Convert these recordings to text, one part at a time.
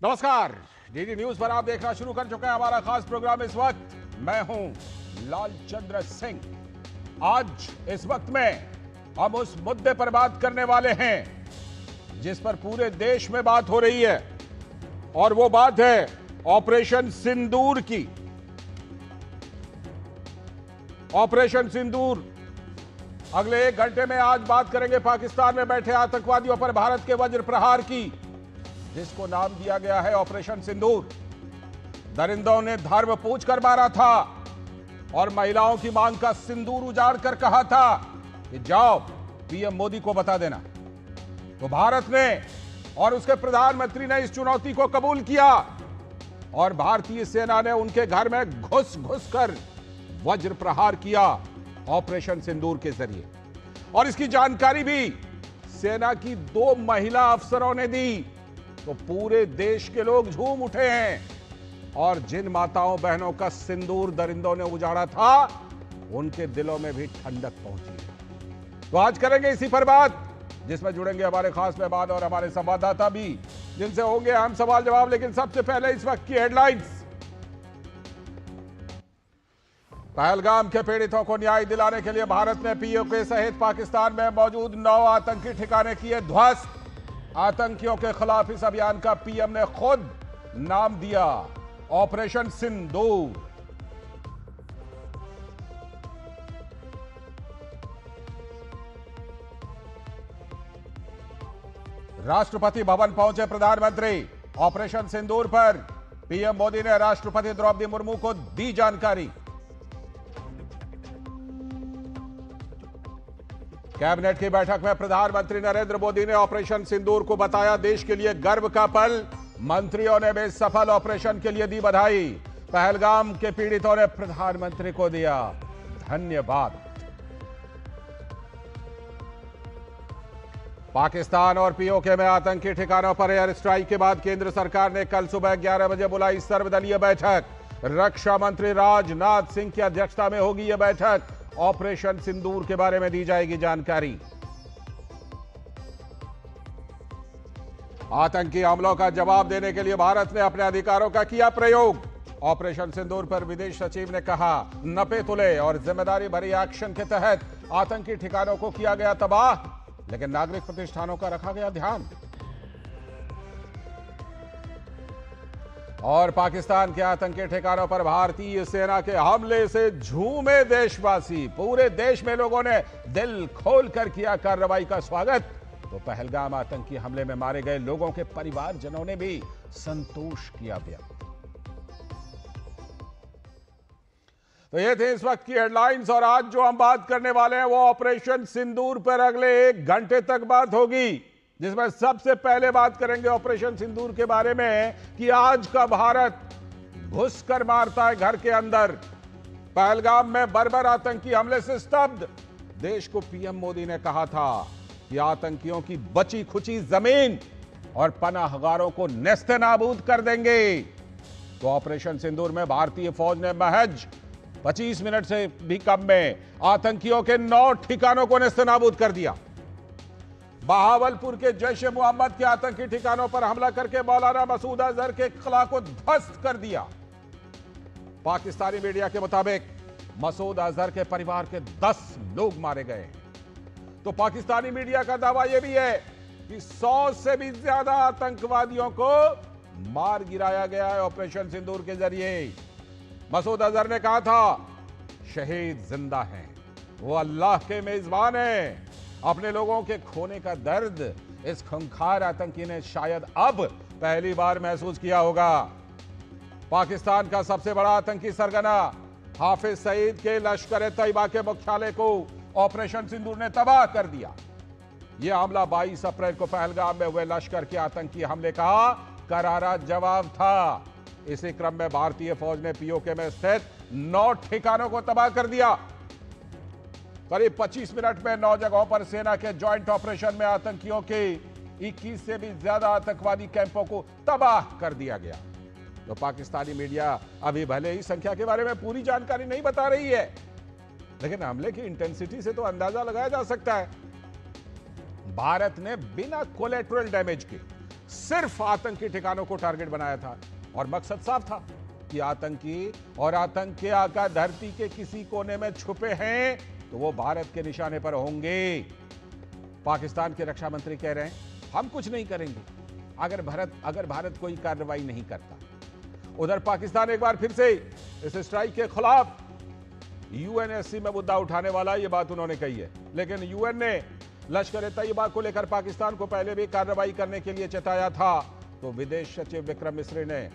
नमस्कार। DD news पर आप देखना शुरू कर चुके हैं हमारा खास प्रोग्राम। इस वक्त मैं हूं लालचंद्र सिंह। आज इस वक्त में हम उस मुद्दे पर बात करने वाले हैं जिस पर पूरे देश में बात हो रही है, और वो बात है ऑपरेशन सिंदूर की। ऑपरेशन सिंदूर, अगले 1 घंटे में आज बात करेंगे पाकिस्तान में बैठे आतंकवादियों पर भारत के वज्र प्रहार की, जिसको नाम दिया गया है ऑपरेशन सिंदूर। दरिंदों ने धर्म पूछ कर मारा था और महिलाओं की मांग का सिंदूर उजाड़ कर कहा था कि जाओ पीएम मोदी को बता देना। तो भारत ने और उसके प्रधानमंत्री ने इस चुनौती को कबूल किया और भारतीय सेना ने उनके घर में घुस घुस कर वज्र प्रहार किया ऑपरेशन सिंदूर के जरिए। और इसकी जानकारी भी सेना की 2 महिला अफसरों ने दी। तो पूरे देश के लोग झूम उठे हैं और जिन माताओं बहनों का सिंदूर दरिंदों ने उजाड़ा था उनके दिलों में भी ठंडक पहुंची है। तो आज करेंगे इसी पर बात, जिसमें जुड़ेंगे हमारे खास मेहमान और हमारे संवाददाता भी, जिनसे होंगे अहम सवाल जवाब। लेकिन सबसे पहले इस वक्त की हेडलाइंस। पहलगाम के पीड़ितों को न्याय दिलाने के लिए भारत ने पीओके सहित पाकिस्तान में मौजूद 9 आतंकी ठिकाने किए ध्वस्त। आतंकियों के खिलाफ इस अभियान का पीएम ने खुद नाम दिया ऑपरेशन सिंदूर। राष्ट्रपति भवन पहुंचे प्रधानमंत्री। ऑपरेशन सिंदूर पर पीएम मोदी ने राष्ट्रपति द्रौपदी मुर्मू को दी जानकारी। कैबिनेट की बैठक में प्रधानमंत्री नरेंद्र मोदी ने ऑपरेशन सिंदूर को बताया देश के लिए गर्व का पल। मंत्रियों ने भी सफल ऑपरेशन के लिए दी बधाई। पहलगाम के पीड़ितों ने प्रधानमंत्री को दिया धन्यवाद। पाकिस्तान और पीओके में आतंकी ठिकानों पर एयर स्ट्राइक के बाद केंद्र सरकार ने कल सुबह 11 बजे बुलाई सर्वदलीय बैठक। रक्षा मंत्री राजनाथ सिंह की अध्यक्षता में होगी यह बैठक। ऑपरेशन सिंदूर के बारे में दी जाएगी जानकारी। आतंकी हमलों का जवाब देने के लिए भारत ने अपने अधिकारों का किया प्रयोग। ऑपरेशन सिंदूर पर विदेश सचिव ने कहा, नपे तुले और जिम्मेदारी भरी एक्शन के तहत आतंकी ठिकानों को किया गया तबाह, लेकिन नागरिक प्रतिष्ठानों का रखा गया ध्यान। और पाकिस्तान के आतंकी ठिकानों पर भारतीय सेना के हमले से झूमे देशवासी। पूरे देश में लोगों ने दिल खोलकर किया कार्रवाई का स्वागत। तो पहलगाम आतंकी हमले में मारे गए लोगों के परिवारजनों ने भी संतोष किया व्यक्त। तो ये थे इस वक्त की हेडलाइंस, और आज जो हम बात करने वाले हैं वो ऑपरेशन सिंदूर पर अगले 1 घंटे तक बात होगी, जिसमें सबसे पहले बात करेंगे ऑपरेशन सिंदूर के बारे में कि आज का भारत घुसकर मारता है घर के अंदर। पहलगाम में बर्बर आतंकी हमले से स्तब्ध देश को पीएम मोदी ने कहा था कि आतंकियों की बची खुची जमीन और पनाहगारों को नेस्तनाबूद कर देंगे। तो ऑपरेशन सिंदूर में भारतीय फौज ने महज 25 मिनट से भी कम में आतंकियों के 9 ठिकानों को नेस्तनाबूद कर दिया। बहावलपुर के जैश ए मोहम्मद के आतंकी ठिकानों पर हमला करके मौलाना मसूद अजहर के किला को ध्वस्त कर दिया। पाकिस्तानी मीडिया के मुताबिक मसूद अजहर के परिवार के 10 लोग मारे गए। तो पाकिस्तानी मीडिया का दावा यह भी है कि 100 से भी ज्यादा आतंकवादियों को मार गिराया गया है ऑपरेशन सिंदूर के जरिए। मसूद अजहर ने कहा था, शहीद जिंदा हैं, वो अल्लाह के मेजबान हैं। अपने लोगों के खोने का दर्द इस खूंखार आतंकी ने शायद अब पहली बार महसूस किया होगा। पाकिस्तान का सबसे बड़ा आतंकी सरगना हाफिज सईद के लश्कर ए तैयबा के मुख्यालय को ऑपरेशन सिंदूर ने तबाह कर दिया। यह हमला 22 अप्रैल को पहलगाम में हुए लश्कर के आतंकी हमले का करारा जवाब था। इसी क्रम में भारतीय फौज ने पीओके में स्थित 9 ठिकानों को तबाह कर दिया। करीब 25 मिनट में 9 जगहों पर सेना के ज्वाइंट ऑपरेशन में आतंकियों के 21 से भी ज्यादा आतंकवादी कैंपों को तबाह कर दिया गया। तो पाकिस्तानी मीडिया अभी भले ही संख्या के बारे में पूरी जानकारी नहीं बता रही है, लेकिन हमले की इंटेंसिटी से तो अंदाजा लगाया जा सकता है। भारत ने बिना कोलेटरल डैमेज के सिर्फ आतंकी ठिकानों को टारगेट बनाया था और मकसद साफ था कि आतंकी और आतंकी आका धरती के किसी कोने में छुपे हैं तो वो भारत के निशाने पर होंगे। पाकिस्तान के रक्षा मंत्री कह रहे हैं हम कुछ नहीं करेंगे अगर भारत कोई कार्रवाई नहीं करता। उधर पाकिस्तान एक बार फिर से इस स्ट्राइक के खिलाफ यूएनएससी में मुद्दा उठाने वाला ये बात उन्होंने कही है, लेकिन यूएन ने लश्कर-ए-तैयबा को लेकर पाकिस्तान को पहले भी कार्रवाई करने के लिए चेताया था। तो विदेश सचिव विक्रम मिस्री ने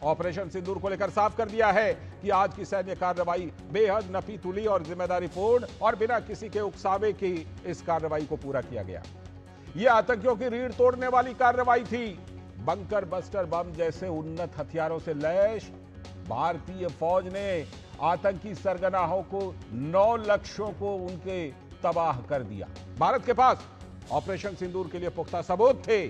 ऑपरेशन सिंदूर को लेकर साफ कर दिया है कि आज की सैन्य कार्रवाई बेहद नफीतुली और जिम्मेदारीपूर्ण और बिना किसी के उकसावे की इस कार्रवाई को पूरा किया गया। यह आतंकियों की रीढ़ तोड़ने वाली कार्रवाई थी। बंकर बस्टर बम जैसे उन्नत हथियारों से लैस भारतीय फौज ने आतंकी सरगनाहों को 9 लक्ष्यों को उनके तबाह कर दिया। भारत के पास ऑपरेशन सिंदूर के लिए पुख्ता सबूत थे।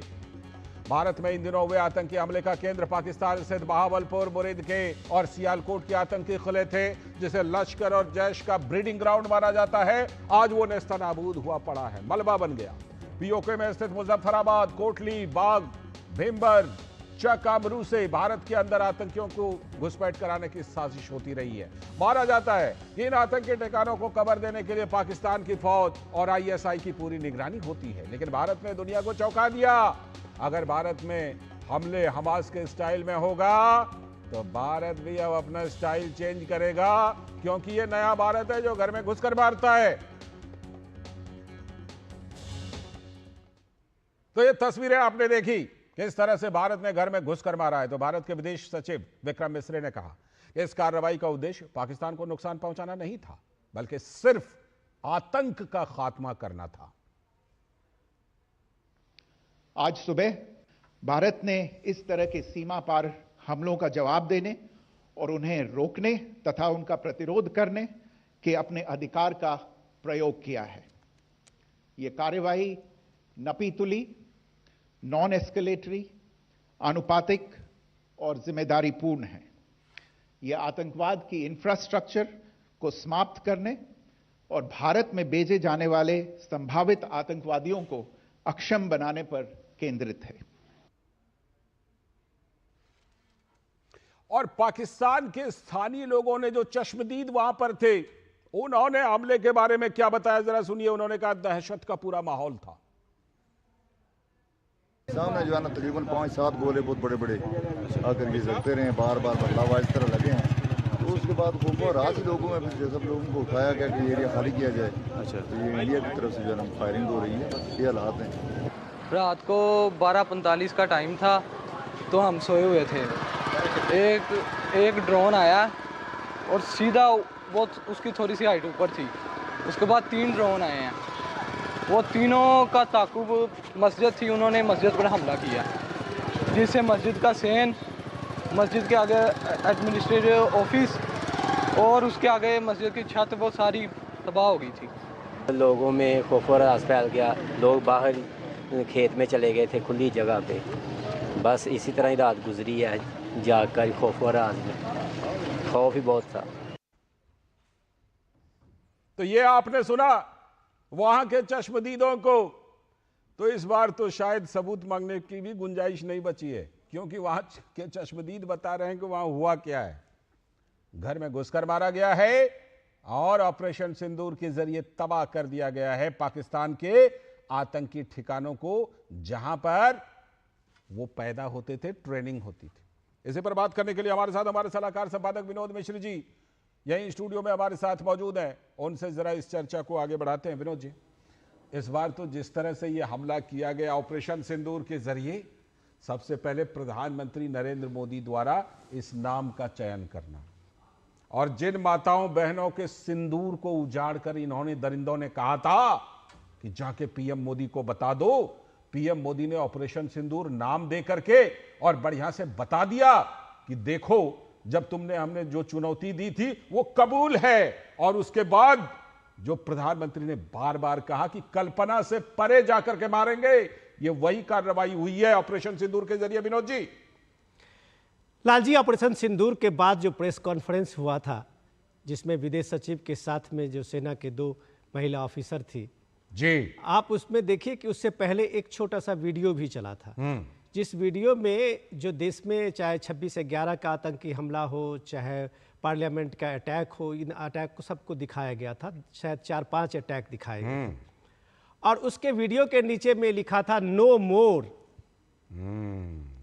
भारत में इन दिनों हुए आतंकी हमले का केंद्र पाकिस्तान स्थित बहावलपुर, बुरेद के और सियालकोट के आतंकी किले थे, जिसे लश्कर और जैश का ब्रीडिंग ग्राउंड माना जाता है। आज वो नेस्तनाबूद हुआ पड़ा है, मलबा बन गया। पीओके में स्थित मुजफ्फराबाद, कोटली, बाग, भीमबर, चकामरू से भारत के अंदर आतंकियों को घुसपैठ कराने की साजिश होती रही है। माना जाता है कि इन आतंकी ठिकानों को कवर देने के लिए पाकिस्तान की फौज और आईएसआई की पूरी निगरानी होती है, लेकिन भारत ने दुनिया को चौंका दिया। अगर भारत में हमले हमास के स्टाइल में होगा तो भारत भी अब अपना स्टाइल चेंज करेगा, क्योंकि ये नया भारत है जो घर में घुसकर मारता है। तो ये तस्वीरें आपने देखी किस तरह से भारत ने घर में घुसकर मारा है। तो भारत के विदेश सचिव विक्रम मिस्री ने कहा कि इस कार्रवाई का उद्देश्य पाकिस्तान को नुकसान पहुंचाना नहीं था, बल्कि सिर्फ आतंक का खात्मा करना था। आज सुबह भारत ने इस तरह के सीमा पार हमलों का जवाब देने और उन्हें रोकने तथा उनका प्रतिरोध करने के अपने अधिकार का प्रयोग किया है। यह कार्यवाही नपीतुली, नॉन एस्केलेटरी, आनुपातिक और जिम्मेदारीपूर्ण है। यह आतंकवाद की इंफ्रास्ट्रक्चर को समाप्त करने और भारत में भेजे जाने वाले संभावित आतंकवादियों को अक्षम बनाने पर केंद्रित है। और पाकिस्तान के स्थानीय लोगों ने जो चश्मदीद वहां पर थे, उन्होंने हमले के बारे में क्या बताया, जरा सुनिए। उन्होंने कहा दहशत का पूरा माहौल था। सामने जो है ना तकरीबन 5-7 गोले बहुत बड़े बड़े आकर के सकते रहे, बार बार बदलाव इस तरह लगे हैं। तो उसके बाद खूब रात ही लोगों में फिर सब लोगों को उठाया गया कि एरिया खाली किया जाए। अच्छा, तो ये इंडिया की तरफ से जो है ना फायरिंग हो रही है, ये हालात हैं। रात को 12:45 का टाइम था, तो हम सोए हुए थे। एक ड्रोन आया और सीधा वो उसकी थोड़ी सी हाइट ऊपर थी। उसके बाद 3 ड्रोन आए हैं, वो तीनों का ताकुब मस्जिद थी, उन्होंने मस्जिद पर हमला किया, जिससे मस्जिद का सेन, मस्जिद के आगे एडमिनिस्ट्रेटिव ऑफिस और उसके आगे मस्जिद की छत वो सारी तबाह हो गई थी। लोगों में खौफ और राज फैल गया, लोग बाहर खेत में चले गए थे खुली जगह पे। बस इसी तरह ही रात गुजरी है, जाकर खौफ और राज में, खौफ ही बहुत था। तो ये आपने सुना वहां के चश्मदीदों को। तो इस बार तो शायद सबूत मांगने की भी गुंजाइश नहीं बची है, क्योंकि वहां के चश्मदीद बता रहे हैं कि वहां हुआ क्या है। घर में घुसकर मारा गया है और ऑपरेशन सिंदूर के जरिए तबाह कर दिया गया है पाकिस्तान के आतंकी ठिकानों को, जहां पर वो पैदा होते थे, ट्रेनिंग होती थी। इसी पर बात करने के लिए हमारे साथ हमारे सलाहकार संपादक विनोद मिश्र जी यही स्टूडियो में हमारे साथ मौजूद हैं। उनसे जरा इस चर्चा को आगे बढ़ाते हैं। विनोद जी, इस बार तो जिस तरह से ये हमला किया गया ऑपरेशन सिंदूर के जरिए, सबसे पहले प्रधानमंत्री नरेंद्र मोदी द्वारा इस नाम का चयन करना, और जिन माताओं बहनों के सिंदूर को उजाड़ कर इन्होंने दरिंदों ने कहा था कि जाके पीएम मोदी को बता दो, पीएम मोदी ने ऑपरेशन सिंदूर नाम दे करके और बढ़िया से बता दिया कि देखो जब तुमने हमने जो चुनौती दी थी वो कबूल है। और उसके बाद जो प्रधानमंत्री ने बार बार कहा कि कल्पना से परे जाकर के मारेंगे, ये वही कार्रवाई हुई है ऑपरेशन सिंदूर के जरिए। विनोद जी, लाल जी, ऑपरेशन सिंदूर के बाद जो प्रेस कॉन्फ्रेंस हुआ था, जिसमें विदेश सचिव के साथ में जो सेना के 2 महिला ऑफिसर थी जी, आप उसमें देखिए कि उससे पहले एक छोटा सा वीडियो भी चला था, जिस वीडियो में जो देश में चाहे 26/11 का आतंकी हमला हो, चाहे पार्लियामेंट का अटैक हो, इन अटैक को सबको दिखाया गया था। शायद 4-5 अटैक दिखाए गए और उसके वीडियो के नीचे में लिखा था नो मोर।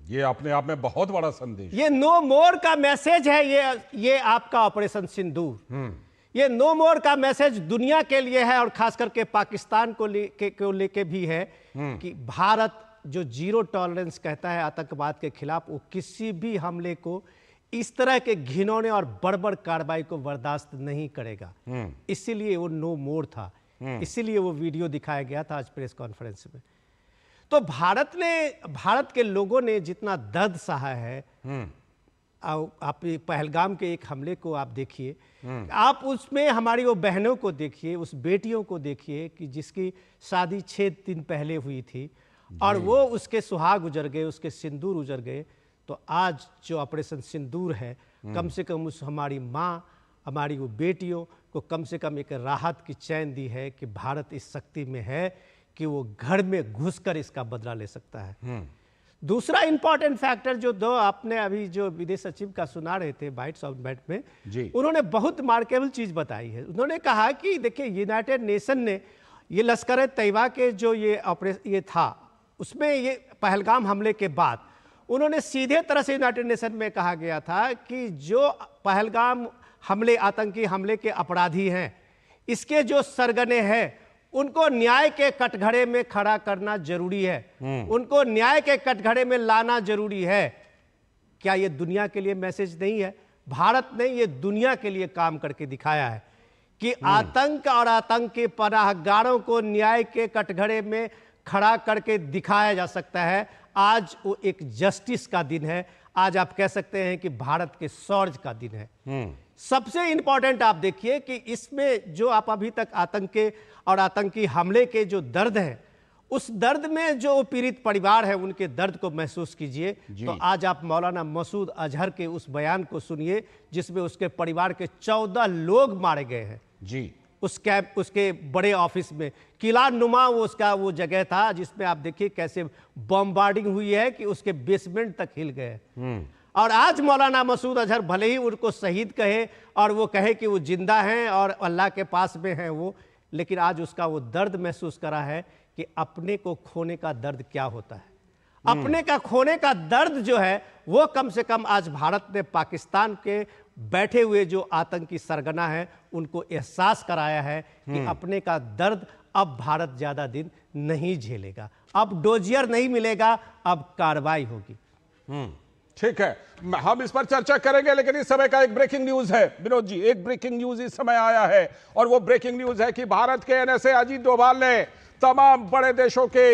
ये अपने आप में बहुत बड़ा संदेश। ये नो मोर का मैसेज है, ये आपका ऑपरेशन सिंदूर। ये नो मोर का मैसेज दुनिया के लिए है और खास करके पाकिस्तान को लेके भी है कि भारत जो जीरो टॉलरेंस कहता है आतंकवाद के खिलाफ, वो किसी भी हमले को, इस तरह के घिनौने और बर्बर कार्रवाई को बर्दाश्त नहीं करेगा। इसीलिए वो नो मोर था, इसीलिए वो वीडियो दिखाया गया था आज प्रेस कॉन्फ्रेंस में। तो भारत के लोगों ने जितना दर्द सहा है, आप पहलगाम के एक हमले को आप देखिए, आप उसमें हमारी वो बहनों को देखिए, उस बेटियों को देखिए कि जिसकी शादी 6 दिन पहले हुई थी और वो उसके सुहाग उजड़ गए, उसके सिंदूर उजड़ गए। तो आज जो ऑपरेशन सिंदूर है, कम से कम उस हमारी माँ, हमारी वो बेटियों को कम से कम एक राहत की चैन दी है कि भारत इस शक्ति में है कि वो घर में घुसकर इसका बदला ले सकता है। दूसरा इंपॉर्टेंट फैक्टर जो दो आपने अभी जो विदेश सचिव का सुना रहे थे बाइट्स ऑफ बैट में, उन्होंने बहुत मार्केबल चीज बताई है। उन्होंने कहा कि देखिए यूनाइटेड नेशन ने ये लश्कर तैयबा के जो ये था, उसमें ये पहलगाम हमले के बाद उन्होंने सीधे तरह से यूनाइटेड नेशन में कहा गया था कि जो पहलगाम हमले, आतंकी हमले के अपराधी हैं, इसके जो सरगने हैं, उनको न्याय के कटघरे में खड़ा करना जरूरी है, उनको न्याय के कटघरे में लाना जरूरी है। क्या ये दुनिया के लिए मैसेज नहीं है? भारत ने ये दुनिया के लिए काम करके दिखाया है कि आतंक और आतंक के पनाहगारों को न्याय के कटघरे में खड़ा करके दिखाया जा सकता है। आज वो एक जस्टिस का दिन है, आज आप कह सकते हैं कि भारत के शौर्य का दिन है। सबसे इंपॉर्टेंट आप देखिए कि इसमें जो आप अभी तक आतंक के और आतंकी हमले के जो दर्द है, उस दर्द में जो पीड़ित परिवार है उनके दर्द को महसूस कीजिए। तो आज आप मौलाना मसूद अजहर के उस बयान को सुनिए जिसमें उसके परिवार के 14 लोग मारे गए हैं जी। उसके बड़े ऑफिस में किला नुमा वो जगह था जिसमें आप देखिए कैसे बॉम्बार्डिंग हुई है कि उसके बेसमेंट तक हिल गए। और आज मौलाना मसूद अजहर भले ही उनको शहीद कहे और वो कहे कि वो जिंदा हैं और अल्लाह के पास में हैं वो, लेकिन आज उसका वो दर्द महसूस करा है कि अपने को खोने का दर्द क्या होता है। अपने का खोने का दर्द जो है वो कम से कम आज भारत ने पाकिस्तान के बैठे हुए जो आतंकी सरगना है उनको एहसास कराया है कि अपने का दर्द अब भारत ज्यादा दिन नहीं झेलेगा, अब डोजियर नहीं मिलेगा, अब कार्रवाई होगी। ठीक है, हम इस पर चर्चा करेंगे, लेकिन इस समय का एक ब्रेकिंग न्यूज है विनोद जी। एक ब्रेकिंग न्यूज इस समय आया है और वो ब्रेकिंग न्यूज है कि भारत के एनएसए अजीत डोभाल ने तमाम बड़े देशों के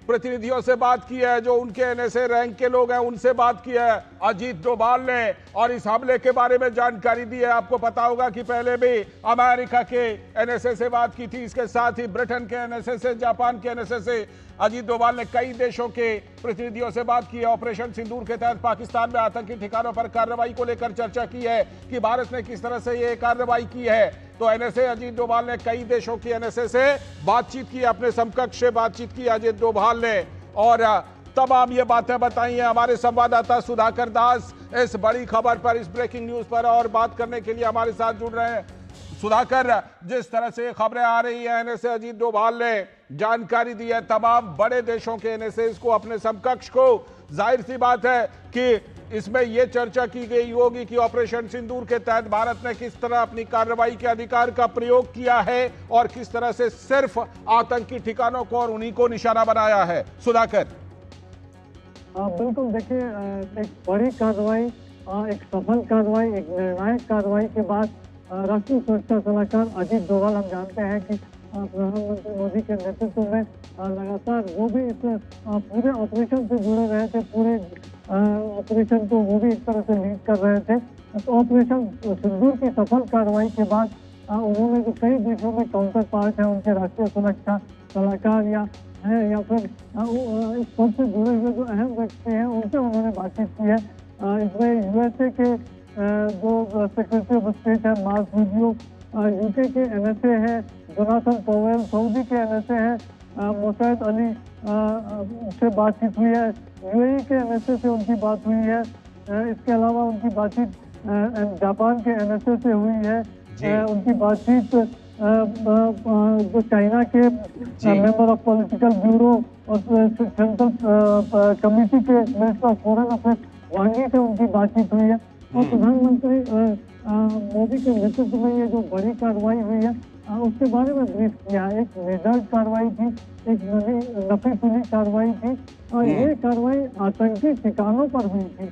प्रतिनिधियों से बात की है, जो उनके एनएसए रैंक के लोग हैं उनसे बात की है अजीत डोभाल ने, और इस हमले के बारे में जानकारी दी है। आपको पता होगा कि पहले भी अमेरिका के एनएसए से बात की थी, इसके साथ ही ब्रिटेन के एनएसए से, जापान के एनएसए से अजीत डोभाल ने कई देशों के प्रतिनिधियों से बात की है। ऑपरेशन सिंदूर के तहत पाकिस्तान में आतंकी ठिकानों पर कार्रवाई को लेकर चर्चा की है कि भारत ने किस तरह से ये कार्रवाई की है। तो एनएसए अजीत डोभाल ने कई देशों की एनएसए से बातचीत की, अपने समकक्ष से बातचीत की अजीत डोभाल ने, और तमाम ये बातें बताई हैं हमारे संवाददाता सुधाकर दास इस बड़ी खबर पर, इस ब्रेकिंग न्यूज पर, और बात करने के लिए हमारे साथ जुड़ रहे हैं। सुधाकर, जिस तरह से खबरें आ रही है, एनएसए अजीत डोभाल ने जानकारी दी है तमाम बड़े देशों के एनएसए को, अपने समकक्ष को, जाहिर सी बात है कि इसमें यह चर्चा की गई होगी कि ऑपरेशन सिंदूर के तहत भारत ने किस तरह अपनी कार्रवाई के अधिकार का प्रयोग किया है और किस तरह से सिर्फ आतंकी ठिकानों को और उन्हीं को निशाना बनाया है। सुधाकर, बिल्कुल, देखिए एक बड़ी कार्रवाई, एक सफल कार्रवाई, एक निर्णायक कार्रवाई के बाद राष्ट्रीय सुरक्षा सलाहकार अजीत डोभाल, हम जानते हैं कि प्रधानमंत्री मोदी के नेतृत्व में लगातार वो भी इस पूरे ऑपरेशन से जुड़े रहे थे, पूरे ऑपरेशन को वो भी एक तरह से लीड कर रहे थे। तो ऑपरेशन सिंदूर की सफल कार्रवाई के बाद उन्होंने जो कई देशों में काउंटर पार्ट है, उनके राष्ट्रीय सुरक्षा सलाहकार या फिर इस पद से जुड़े हुए जो अहम व्यक्ति हैं उनसे उन्होंने बातचीत की है। इसमें यूएसए के जो सेक्रेटरी ऑफ स्टेट है मार्क रूबियो, यूके के एनएसए है जोनाथन पॉवेल, सऊदी के एनएसए हैं मुसैद अली से बातचीत हुई है, यूएई के एनएसए से उनकी बात हुई है। इसके अलावा उनकी बातचीत जापान के एनएसए से हुई है। उनकी बातचीत जो चाइना के मेंबर ऑफ पॉलिटिकल ब्यूरो और सेंट्रल कमेटी के मिनिस्टर ऑफ फॉरेन अफेयर्स वांगी से उनकी बातचीत हुई है। और प्रधानमंत्री मोदी के नेतृत्व में ये जो बड़ी कार्रवाई हुई है उसके बारे में ब्रीफ किया। एक मेजर कार्रवाई थी, एक नफी तुली कार्रवाई थी और ये कार्रवाई आतंकी ठिकानों पर हुई थी।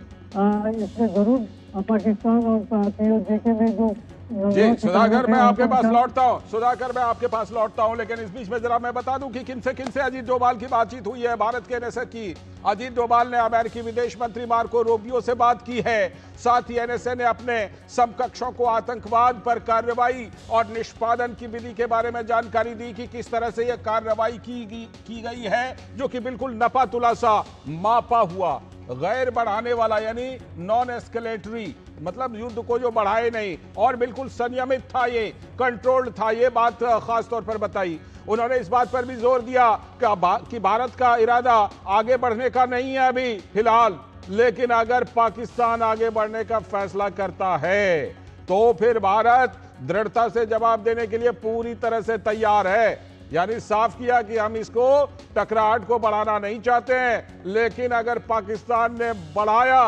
इसमें जरूर पाकिस्तान और पीओजे ने जो जी सुधाकर मैं आपके पास लौटता हूं, सुधाकर मैं आपके पास लौटता हूं, लेकिन इस बीच में जरा मैं बता दूं कि किनसे अजीत डोभाल की बातचीत हुई है भारत के एनएसए की। अजीत डोभाल ने अमेरिकी विदेश मंत्री मार्को रूबियो से बात की है। साथ ही एनएसए ने अपने समकक्षों को आतंकवाद पर कार्रवाई और निष्पादन की विधि के बारे में जानकारी दी कि किस तरह से यह कार्रवाई की गई है, जो कि बिल्कुल नपा तुला सा मापा हुआ, गैर बढ़ाने वाला, यानी नॉन एस्केलेटरी, मतलब युद्ध को जो बढ़ाए नहीं, और बिल्कुल संयमित था, ये कंट्रोल्ड था। ये बात खास तौर पर बताई। उन्होंने इस बात पर भी जोर दिया कि भारत का इरादा आगे बढ़ने का नहीं है अभी फिलहाल, लेकिन अगर पाकिस्तान आगे बढ़ने का फैसला करता है तो फिर भारत दृढ़ता से जवाब देने के लिए पूरी तरह से तैयार है। यानी साफ किया कि हम इसको टकराहट को बढ़ाना नहीं चाहते हैं, लेकिन अगर पाकिस्तान ने बढ़ाया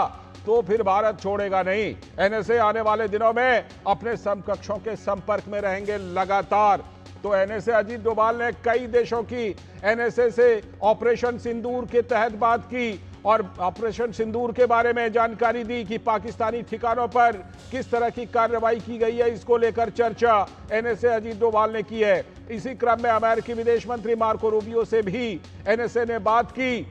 तो फिर भारत छोड़ेगा नहीं। एनएसए आने वाले दिनों में अपने समकक्षों के संपर्क में रहेंगे लगातार। तो एनएसए अजीत डोभाल ने कई देशों की एनएसए से ऑपरेशन सिंदूर के तहत बात की और ऑपरेशन सिंदूर के बारे में जानकारी दी कि पाकिस्तानी ठिकानों पर किस तरह की कार्रवाई की गई है। इसको लेकर चर्चा एनएसए अजीत डोभाल ने की है। इसी क्रम में अमेरिकी विदेश मंत्री मार्को रूबियो से भी एनएसए ने बात की।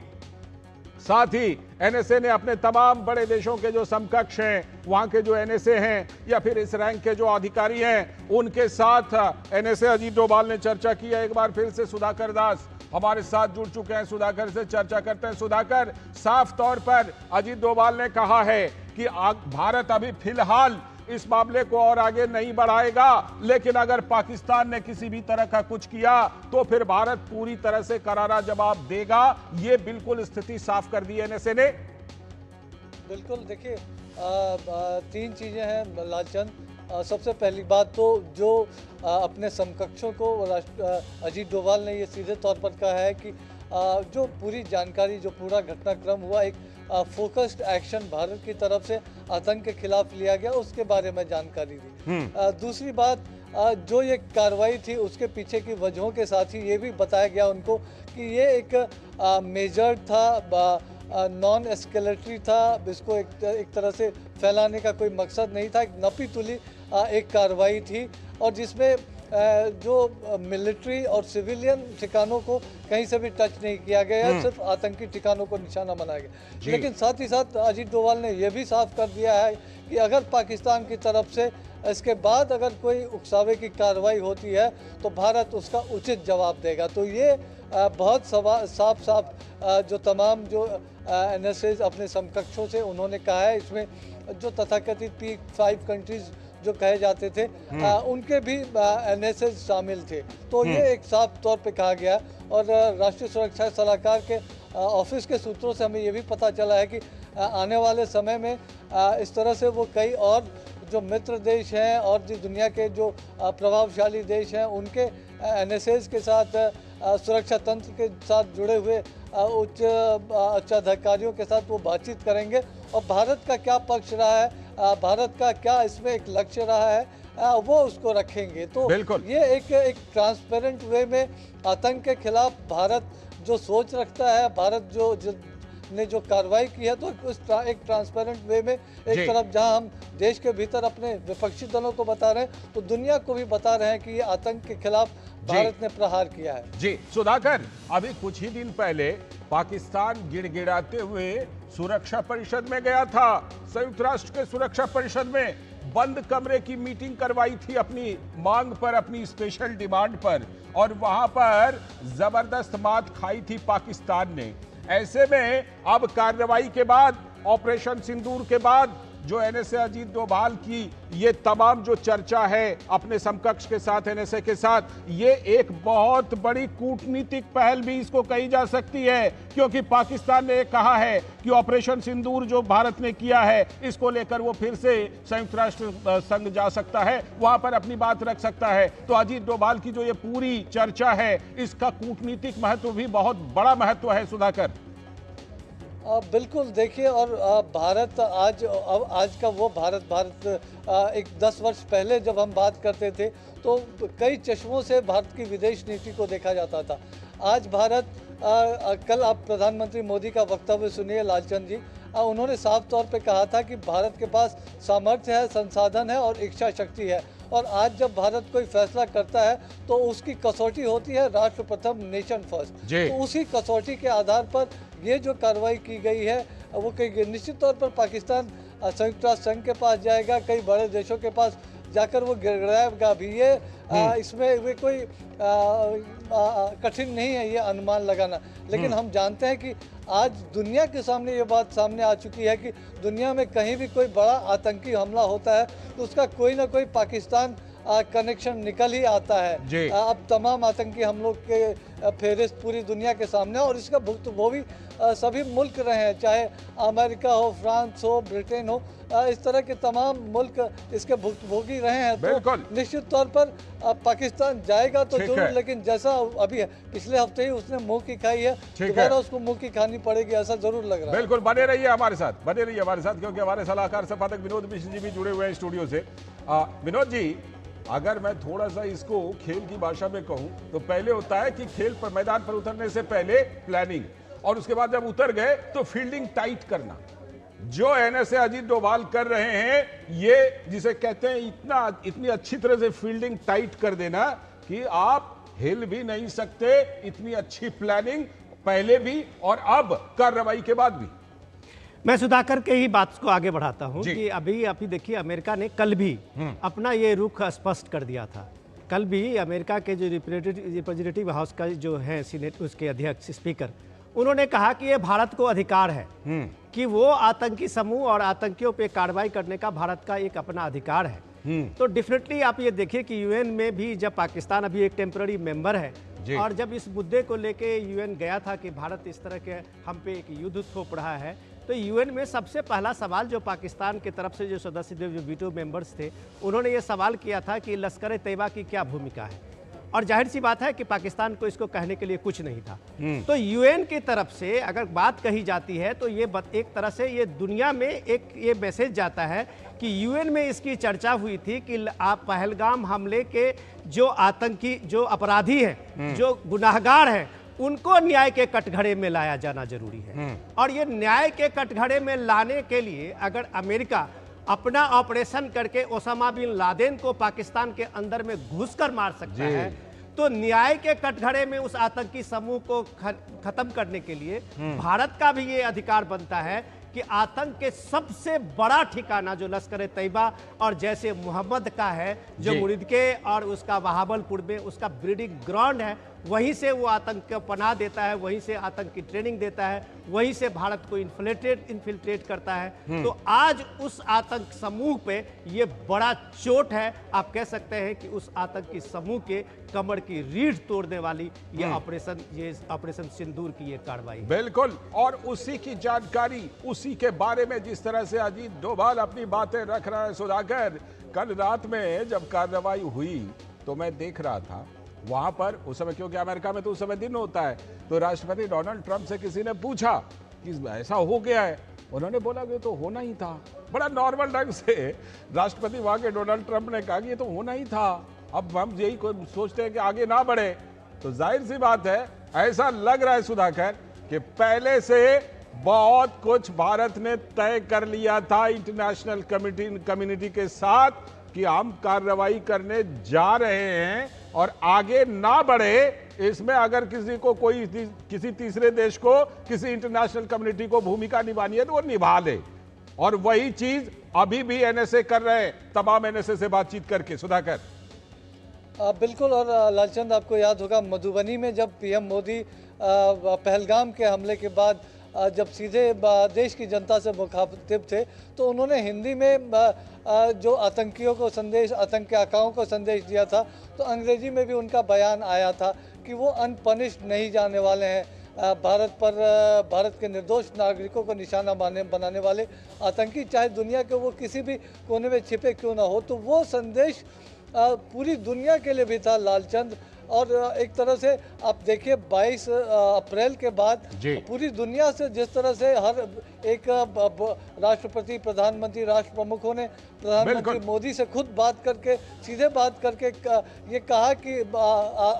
साथ ही एनएसए ने अपने तमाम बड़े देशों के जो समकक्ष हैं, वहां के जो एनएसए हैं या फिर इस रैंक के जो अधिकारी हैं, उनके साथ एनएसए अजीत डोभाल ने चर्चा की है। एक बार फिर से सुधाकर दास हमारे साथ जुड़ चुके हैं, सुधाकर से चर्चा करते हैं। सुधाकर, साफ तौर पर अजीत डोभाल ने कहा है कि भारत अभी फिलहाल इस मामले को और आगे नहीं बढ़ाएगा, लेकिन अगर पाकिस्तान ने किसी भी तरह का कुछ किया तो फिर भारत पूरी तरह से करारा जवाब देगा। ये बिल्कुल स्थिति साफ कर दी है एनएसए ने। बिल्कुल, देखिए तीन चीजें हैं लालचंद। सबसे पहली बात तो जो अपने समकक्षों को अजीत डोभाल ने ये सीधे तौर पर कहा है कि जो पूरी जानकारी, जो पूरा घटनाक्रम हुआ, एक फोकस्ड एक्शन भारत की तरफ से आतंक के खिलाफ लिया गया, उसके बारे में जानकारी दी। दूसरी बात, जो ये कार्रवाई थी उसके पीछे की वजहों के साथ ही ये भी बताया गया उनको कि ये एक मेजर था, नॉन एस्केलेटरी था, इसको एक तरह से फैलाने का कोई मकसद नहीं था, एक नपी तुली एक कार्रवाई थी और जिसमें जो मिलिट्री और सिविलियन ठिकानों को कहीं से भी टच नहीं किया गया, सिर्फ आतंकी ठिकानों को निशाना बनाया गया। लेकिन साथ ही साथ अजीत डोभाल ने यह भी साफ कर दिया है कि अगर पाकिस्तान की तरफ से इसके बाद अगर कोई उकसावे की कार्रवाई होती है तो भारत उसका उचित जवाब देगा। तो ये बहुत साफ जो तमाम जो एनएसए अपने समकक्षों से उन्होंने कहा है, इसमें जो तथाकथित P5 कंट्रीज जो कहे जाते थे उनके भी एनएसए शामिल थे। तो ये एक साफ तौर पे कहा गया। और राष्ट्रीय सुरक्षा सलाहकार के ऑफिस के सूत्रों से हमें ये भी पता चला है कि आने वाले समय में इस तरह से वो कई और जो मित्र देश हैं और जो दुनिया के जो प्रभावशाली देश हैं उनके एनएसएस के साथ, सुरक्षा तंत्र के साथ जुड़े हुए उच्च अधिकारियों के साथ वो बातचीत करेंगे और भारत का क्या पक्ष रहा है, भारत का क्या इसमें एक लक्ष्य रहा है, वो उसको रखेंगे। तो ये एक ट्रांसपेरेंट वे में आतंक के खिलाफ भारत जो सोच रखता है, भारत ने जो कार्रवाई की है, तो उस एक ट्रांसपेरेंट वे में एक तरफ जहां हम देश के भीतर अपने विपक्षी दलों को बता रहे हैं तो दुनिया को भी बता रहे हैं कि ये आतंक के खिलाफ भारत ने प्रहार किया है। जी सुधाकर, अभी कुछ ही दिन पहले पाकिस्तान गिड़गिड़ाते हुए सुरक्षा परिषद में गया था। संयुक्त राष्ट्र के सुरक्षा परिषद में बंद कमरे की मीटिंग करवाई थी अपनी मांग पर, अपनी स्पेशल डिमांड पर, और वहां पर जबरदस्त मात खाई थी पाकिस्तान ने। ऐसे में अब कार्रवाई के बाद, ऑपरेशन सिंदूर के बाद जो एनएसए अजीत डोभाल की ये तमाम जो चर्चा है अपने समकक्ष के साथ, एनएसए के साथ, ये एक बहुत बड़ी कूटनीतिक पहल भी इसको कही जा सकती है, क्योंकि पाकिस्तान ने कहा है कि ऑपरेशन सिंदूर जो भारत ने किया है इसको लेकर वो फिर से संयुक्त राष्ट्र संघ जा सकता है, वहां पर अपनी बात रख सकता है। तो अजीत डोभाल की जो ये पूरी चर्चा है इसका कूटनीतिक महत्व भी बहुत बड़ा महत्व है। सुधाकर, बिल्कुल देखिए, और भारत आज का वो भारत एक 10 वर्ष पहले जब हम बात करते थे तो कई चश्मों से भारत की विदेश नीति को देखा जाता था। आज भारत कल आप प्रधानमंत्री मोदी का वक्तव्य सुनिए, लालचंद जी, उन्होंने साफ तौर पे कहा था कि भारत के पास सामर्थ्य है, संसाधन है और इच्छा शक्ति है, और आज जब भारत कोई फैसला करता है तो उसकी कसौटी होती है राष्ट्र प्रथम, नेशन फर्स्ट। तो उसी कसौटी के आधार पर ये जो कार्रवाई की गई है वो कई निश्चित तौर पर पाकिस्तान संयुक्त राष्ट्र संघ के पास जाएगा, कई बड़े देशों के पास जाकर वो गिड़गिड़ाएगा भी। ये इसमें वे कोई कठिन नहीं है ये अनुमान लगाना, लेकिन हम जानते हैं कि आज दुनिया के सामने ये बात सामने आ चुकी है कि दुनिया में कहीं भी कोई बड़ा आतंकी हमला होता है तो उसका कोई ना कोई पाकिस्तान कनेक्शन निकल ही आता है। अब तमाम आतंकी हमलों के फेहरिस्त पूरी दुनिया के सामने, और इसका भुक्तभोगी सभी मुल्क रहे हैं, चाहे अमेरिका हो, फ्रांस हो, ब्रिटेन हो, इस तरह के तमाम मुल्क इसके भुक्तभोगी रहे हैं। तो निश्चित तौर पर पाकिस्तान जाएगा तो जरूर, लेकिन जैसा अभी है, पिछले हफ्ते ही उसने मुंह की खाई है, दोबारा उसको मुंह की खानी पड़ेगी, ऐसा जरूर लग रहा है। बिल्कुल, बने रहिए हमारे साथ, क्योंकि हमारे सलाहकार संपादक विनोद मिश्र जी भी जुड़े हुए हैं स्टूडियो से। विनोद जी, अगर मैं थोड़ा सा इसको खेल की भाषा में कहूं तो पहले होता है कि खेल पर मैदान पर उतरने से पहले प्लानिंग, और उसके बाद जब उतर गए तो फील्डिंग टाइट करना। जो एनएसए अजीत डोभाल कर रहे हैं ये जिसे कहते हैं इतनी अच्छी तरह से फील्डिंग टाइट कर देना कि आप हिल भी नहीं सकते, इतनी अच्छी प्लानिंग पहले भी और अब कार्रवाई के बाद भी। मैं सुधाकर के ही बात को आगे बढ़ाता हूं कि अभी देखिए, अमेरिका ने कल भी अपना ये रुख स्पष्ट कर दिया था। कल भी अमेरिका के जो रिप्रेजेंटेटिव हाउस का जो है सीनेट, उसके अध्यक्ष स्पीकर, उन्होंने कहा कि ये भारत को अधिकार है कि वो आतंकी समूह और आतंकियों पे कार्रवाई करने का भारत का एक अपना अधिकार है। तो डेफिनेटली आप ये देखिए कि यूएन में भी जब पाकिस्तान अभी एक टेम्पररी मेंबर है, और जब इस मुद्दे को लेके यूएन गया था कि भारत इस तरह के हम पे एक युद्ध थोप रहा है, तो यूएन में सबसे पहला सवाल जो पाकिस्तान की तरफ से जो सदस्य थे, जो वीटो मेंबर्स थे, उन्होंने ये सवाल किया था कि लश्कर तैयबा की क्या भूमिका है, और जाहिर सी बात है कि पाकिस्तान को इसको कहने के लिए कुछ नहीं था। तो यूएन की तरफ से अगर बात कही जाती है तो ये एक तरह से ये दुनिया में एक ये मैसेज जाता है कि यूएन में इसकी चर्चा हुई थी कि आप पहलगाम हमले के जो आतंकी, जो अपराधी हैं, जो गुनाहगार हैं, उनको न्याय के कटघरे में लाया जाना जरूरी है। और ये न्याय के कटघरे में लाने के लिए अगर अमेरिका अपना ऑपरेशन करके ओसामा बिन लादेन को पाकिस्तान के अंदर में घुसकर मार सकता है, तो न्याय के कटघरे में उस आतंकी समूह को खत्म करने के लिए भारत का भी ये अधिकार बनता है कि आतंक के सबसे बड़ा ठिकाना जो लश्कर तैयबा और जैसे मोहम्मद का है, जो मुरीद के और उसका बहावलपुर में उसका ब्रीडिंग ग्राउंड है, वहीं से वो आतंक को पनाह देता है, वहीं से आतंक की ट्रेनिंग देता है, वहीं से भारत को इन्फिल्ट्रेट करता है। तो आज उस आतंक समूह पे ये बड़ा चोट है। आप कह सकते हैं कि उस आतंकी समूह के कमर की रीढ़ तोड़ने वाली ये ऑपरेशन सिंदूर की ये कार्रवाई। बिल्कुल, और उसी की जानकारी, उसी के बारे में जिस तरह से अजीत डोभाल अपनी बातें रख रहा है सुधाकर, कल रात में जब कार्रवाई हुई तो मैं देख रहा था वहां पर उस समय, क्योंकि अमेरिका में तो उस समय दिन होता है, तो राष्ट्रपति डोनाल्ड ट्रंप से किसी ने पूछा कि ऐसा हो गया है, उन्होंने बोला कि तो होना ही था। बड़ा नॉर्मल ढंग से राष्ट्रपति वहां के डोनाल्ड ट्रंप ने कहा कि ये तो होना ही था, अब हम यही सोचते हैं कि आगे ना बढ़े। तो जाहिर सी बात है, ऐसा लग रहा है सुधाकर कि पहले से बहुत कुछ भारत ने तय कर लिया था इंटरनेशनल कम्युनिटी के साथ कि हम कार्रवाई करने जा रहे हैं और आगे ना बढ़े इसमें अगर किसी को किसी तीसरे देश को, किसी इंटरनेशनल कम्युनिटी को भूमिका निभानी है तो वो निभा ले। और वही चीज अभी भी एनएसए कर रहे हैं, तमाम एनएसए से बातचीत करके। सुधाकर, बिल्कुल, और लालचंद आपको याद होगा मधुबनी में जब पीएम मोदी पहलगाम के हमले के बाद जब सीधे देश की जनता से मुखातिब थे तो उन्होंने हिंदी में जो आतंकियों को संदेश, आतंकियों को संदेश दिया था, तो अंग्रेजी में भी उनका बयान आया था कि वो अनपनिश्ड नहीं जाने वाले हैं। भारत के निर्दोष नागरिकों को निशाना बनाने वाले आतंकी, चाहे दुनिया के वो किसी भी कोने में छिपे क्यों ना हो, तो वो संदेश पूरी दुनिया के लिए भी था लालचंद। और एक तरह से आप देखिए 22 अप्रैल के बाद पूरी दुनिया से जिस तरह से हर एक राष्ट्रपति, प्रधानमंत्री, राष्ट्र प्रमुखों ने प्रधानमंत्री मोदी से खुद बात करके, सीधे बात करके ये कहा कि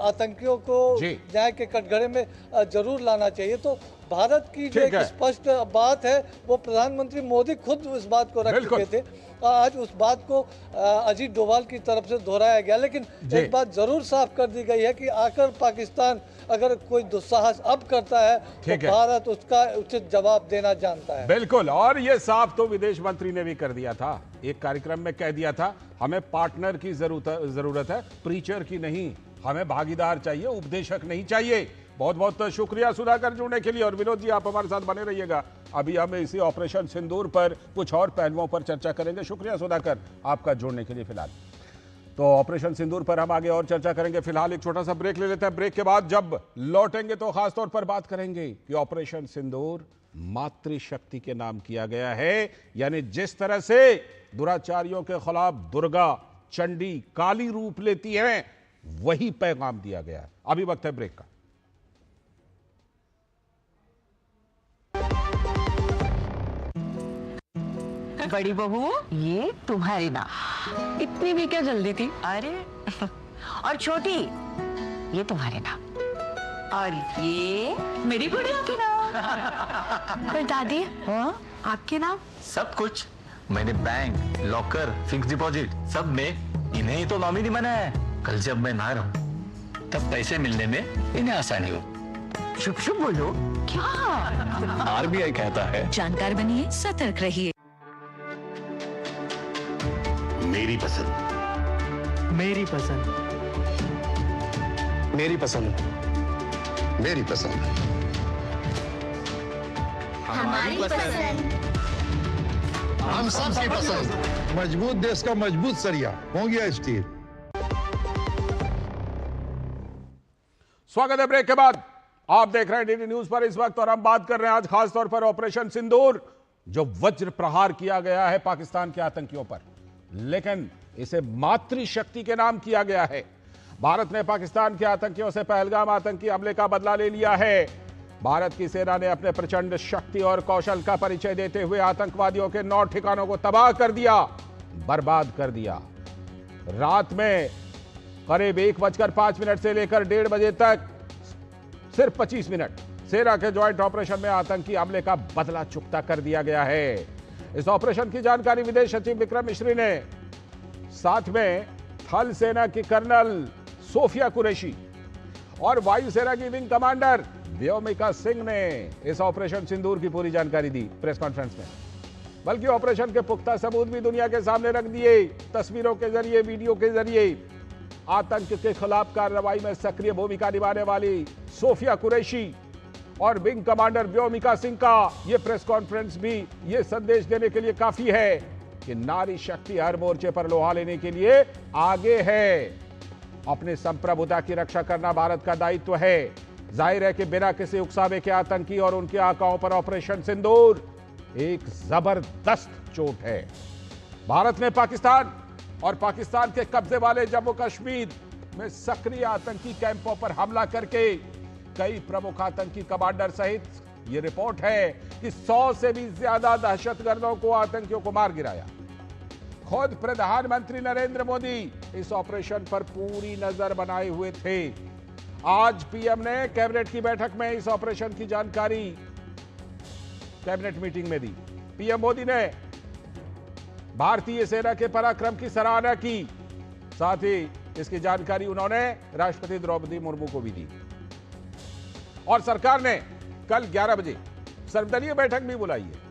आतंकियों को न्याय के कटघरे में जरूर लाना चाहिए। तो भारत की जो एक स्पष्ट बात है वो प्रधानमंत्री मोदी खुद उस बात को रख चुके थे। आज उस बात को अजीत डोभाल की तरफ से दोहराया गया, लेकिन एक बात जरूर साफ कर दी गई है कि आकर पाकिस्तान अगर कोई दुस्साहस अब करता है तो भारत उसका उचित जवाब देना जानता है। बिल्कुल, और ये साफ तो विदेश मंत्री ने भी कर दिया था, एक कार्यक्रम में कह दिया था, हमें पार्टनर की जरूरत है, प्रीचर की नहीं, हमें भागीदार चाहिए, उपदेशक नहीं चाहिए। बहुत बहुत शुक्रिया सुधाकर जुड़ने के लिए, और विनोद जी आप हमारे साथ बने रहिएगा। अभी हम इसी ऑपरेशन सिंदूर पर कुछ और पहलुओं पर चर्चा करेंगे। शुक्रिया सुधाकर आपका जुड़ने के लिए। फिलहाल तो ऑपरेशन सिंदूर पर हम आगे और चर्चा करेंगे। फिलहाल एक छोटा सा ब्रेक ले लेते हैं। ब्रेक के बाद जब लौटेंगे तो खासतौर पर बात करेंगे कि ऑपरेशन सिंदूर मातृशक्ति के नाम किया गया है, यानी जिस तरह से दुराचारियों के खिलाफ दुर्गा, चंडी, काली रूप लेती है, वही पैगाम दिया गया है। अभी वक्त है ब्रेक का। बड़ी बहू, ये तुम्हारी नाम। इतनी भी क्या जल्दी थी? अरे और छोटी, ये तुम्हारे नाम। और ये मेरी गुड़िया के नाम। फिर दादी, हाँ आपके नाम? सब कुछ मैंने बैंक, लॉकर, फिक्स डिपॉजिट सब में इन्हें ही तो नॉमिनी बनाया है। कल जब मैं ना रहूं तब पैसे मिलने में इन्हें आसानी हो। शुभ शुभ बोलो। क्या? आरबीआई कहता है जानकार बनिए, सतर्क रहिए। मेरी पसंद, मेरी पसंद, मेरी पसंद, मेरी पसंद, हमारी पसंद, हम सबकी पसंद। मजबूत देश का मजबूत सरिया हो गया स्टील। स्वागत है ब्रेक के बाद। आप देख रहे हैं डीडी न्यूज पर इस वक्त, और हम बात कर रहे हैं आज खासतौर पर ऑपरेशन सिंदूर, जो वज्र प्रहार किया गया है पाकिस्तान के आतंकियों पर, लेकिन इसे मातृशक्ति के नाम किया गया है। भारत ने पाकिस्तान के आतंकियों से पहलगाम आतंकी हमले का बदला ले लिया है। भारत की सेना ने अपने प्रचंड शक्ति और कौशल का परिचय देते हुए आतंकवादियों के 9 ठिकानों को तबाह कर दिया, बर्बाद कर दिया। रात में करीब 1:05 से लेकर 1:30 बजे तक सिर्फ 25 मिनट सेना के ज्वाइंट ऑपरेशन में आतंकी हमले का बदला चुकता कर दिया गया है। इस ऑपरेशन की जानकारी विदेश सचिव विक्रम मिश्री ने, साथ में थल सेना की कर्नल सोफिया कुरैशी और वायुसेना की विंग कमांडर व्योमिका सिंह ने इस ऑपरेशन सिंदूर की पूरी जानकारी दी प्रेस कॉन्फ्रेंस में। बल्कि ऑपरेशन के पुख्ता सबूत भी दुनिया के सामने रख दिए, तस्वीरों के जरिए, वीडियो के जरिए। आतंक के खिलाफ कार्रवाई में सक्रिय भूमिका निभाने वाली सोफिया कुरैशी और विंग कमांडर व्योमिका सिंह का यह प्रेस कॉन्फ्रेंस भी ये संदेश देने के लिए काफी है कि नारी शक्ति हर मोर्चे पर लोहा लेने के लिए आगे है। अपनी संप्रभुता की रक्षा करना भारत का दायित्व है। जाहिर है कि बिना किसी उकसावे के आतंकी और उनके आकाओं पर ऑपरेशन सिंदूर एक जबरदस्त चोट है। भारत ने पाकिस्तान और पाकिस्तान के कब्जे वाले जम्मू कश्मीर में सक्रिय आतंकी कैंपों पर हमला करके कई प्रमुख आतंकी कमांडर सहित यह रिपोर्ट है कि 100 से भी ज्यादा दहशतगर्दों को, आतंकियों को मार गिराया। खुद प्रधानमंत्री नरेंद्र मोदी इस ऑपरेशन पर पूरी नजर बनाए हुए थे। आज पीएम ने कैबिनेट की बैठक में इस ऑपरेशन की जानकारी कैबिनेट मीटिंग में दी। पीएम मोदी ने भारतीय सेना के पराक्रम की सराहना की, साथ ही इसकी जानकारी उन्होंने राष्ट्रपति द्रौपदी मुर्मू को भी दी। और सरकार ने कल 11 बजे सर्वदलीय बैठक भी बुलाई है।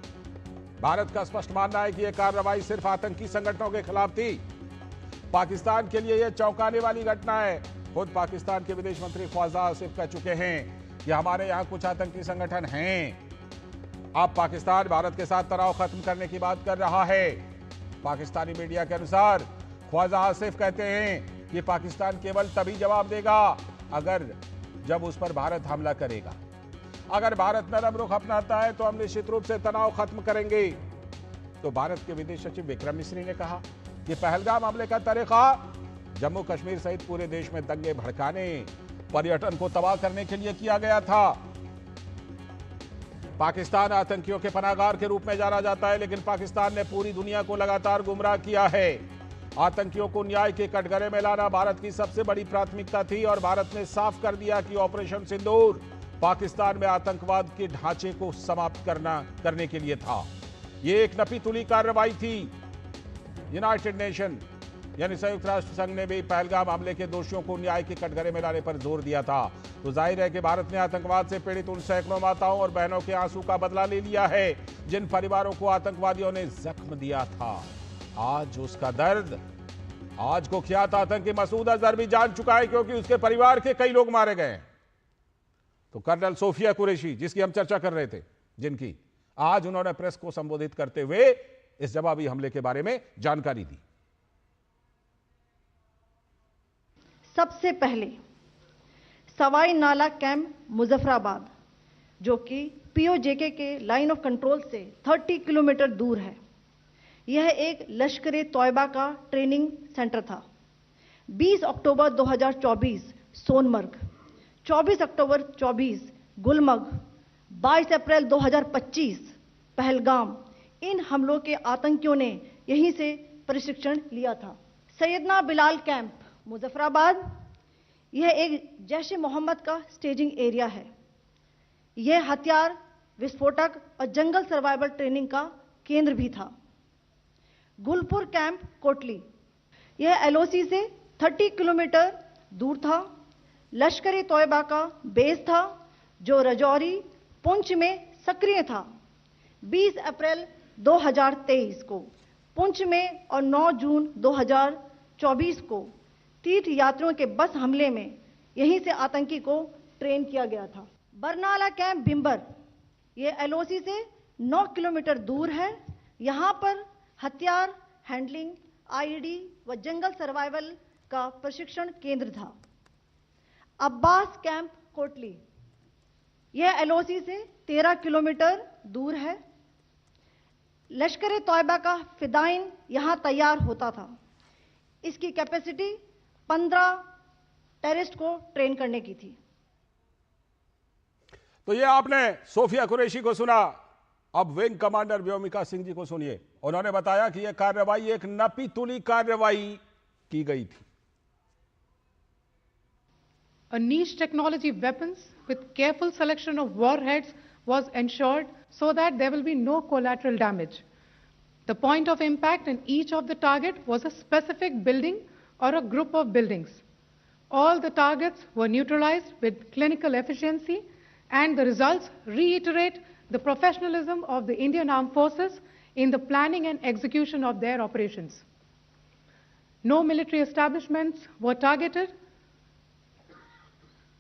भारत का स्पष्ट मानना है कि यह कार्रवाई सिर्फ आतंकी संगठनों के खिलाफ थी। पाकिस्तान के लिए यह चौंकाने वाली घटना है। खुद पाकिस्तान के विदेश मंत्री ख्वाजा आसिफ कह चुके हैं कि हमारे यहां कुछ आतंकी संगठन हैं। अब पाकिस्तान भारत के साथ तनाव खत्म करने की बात कर रहा है। पाकिस्तानी मीडिया के अनुसार ख्वाजा आसिफ कहते हैं कि पाकिस्तान केवल तभी जवाब देगा अगर जब उस पर भारत हमला करेगा। अगर भारत नरम रुख अपनाता है तो हम निश्चित रूप से तनाव खत्म करेंगे। तो भारत के विदेश सचिव विक्रम मिस्री ने कहा कि पहलगाम हमले का तरीका जम्मू कश्मीर सहित पूरे देश में दंगे भड़काने, पर्यटन को तबाह करने के लिए किया गया था। पाकिस्तान आतंकियों के पनाहगार के रूप में जाना जाता है, लेकिन पाकिस्तान ने पूरी दुनिया को लगातार गुमराह किया है। आतंकियों को न्याय के कटघरे में लाना भारत की सबसे बड़ी प्राथमिकता थी और भारत ने साफ कर दिया कि ऑपरेशन सिंदूर पाकिस्तान में आतंकवाद के ढांचे को समाप्त करने के लिए था। यह एक नपी तुली कार्रवाई थी। यूनाइटेड नेशन यानी संयुक्त राष्ट्र संघ ने भी पहलगाम हमले के दोषियों को न्याय के कटघरे में लाने पर जोर दिया था। तो जाहिर है कि भारत ने आतंकवाद से पीड़ित उन सैकड़ों माताओं और बहनों के आंसू का बदला ले लिया है जिन परिवारों को आतंकवादियों ने जख्म दिया था। आज उसका दर्द, आज को ख्यात आतंकी मसूद अजहर भी जान चुका है, क्योंकि उसके परिवार के कई लोग मारे गए। तो कर्नल सोफिया कुरैशी, जिसकी हम चर्चा कर रहे थे, जिनकी आज उन्होंने प्रेस को संबोधित करते हुए इस जवाबी हमले के बारे में जानकारी दी। सबसे पहले सवाई नाला कैंप मुजफ्फराबाद, जो कि पीओजेके के लाइन ऑफ कंट्रोल से 30 किलोमीटर दूर है, यह एक लश्कर तौयबा का ट्रेनिंग सेंटर था। 20 अक्टूबर 2024 सोनमर्ग, 24 अक्टूबर 24 गुलमर्ग, 22 अप्रैल 2025 पहलगाम, इन हमलों के आतंकियों ने यहीं से प्रशिक्षण लिया था। सैयदना बिलाल कैंप मुजफ्फराबाद, यह एक जैश ए मोहम्मद का स्टेजिंग एरिया है। यह हथियार, विस्फोटक और जंगल सर्वाइवल ट्रेनिंग का केंद्र भी था। गुलपुर कैंप कोटली, यह एलओसी से 30 किलोमीटर दूर था। लश्कर तौयबा का बेस था जो रजौरी, पुंछ में सक्रिय था। 20 अप्रैल 2023 को पुंछ में और 9 जून 2024 को तीर्थ यात्रियों के बस हमले में यहीं से आतंकी को ट्रेन किया गया था। बरनाला कैंप भिम्बर, यह एलओसी से 9 किलोमीटर दूर है। यहां पर हथियार, हैंडलिंग, आईईडी व जंगल सर्वाइवल का प्रशिक्षण केंद्र था। अब्बास कैंप कोटली, यह एलओसी से 13 किलोमीटर दूर है। लश्कर तौयबा का फिदाइन यहां तैयार होता था। इसकी कैपेसिटी 15 टेररिस्ट को ट्रेन करने की थी। तो ये आपने सोफिया कुरैशी को सुना। अब विंग कमांडर व्योमिका सिंह जी को सुनिए। उन्होंने बताया कि यह कार्रवाई एक नपी तुली कार्रवाई की गई थी। A niche technology weapons with careful selection of warheads was ensured so that there will be no collateral damage. The point of impact in each of the target was a specific building or a group of buildings. All the targets were neutralized with clinical efficiency, and the results reiterate the professionalism of the Indian Armed Forces in the planning and execution of their operations. No military establishments were targeted.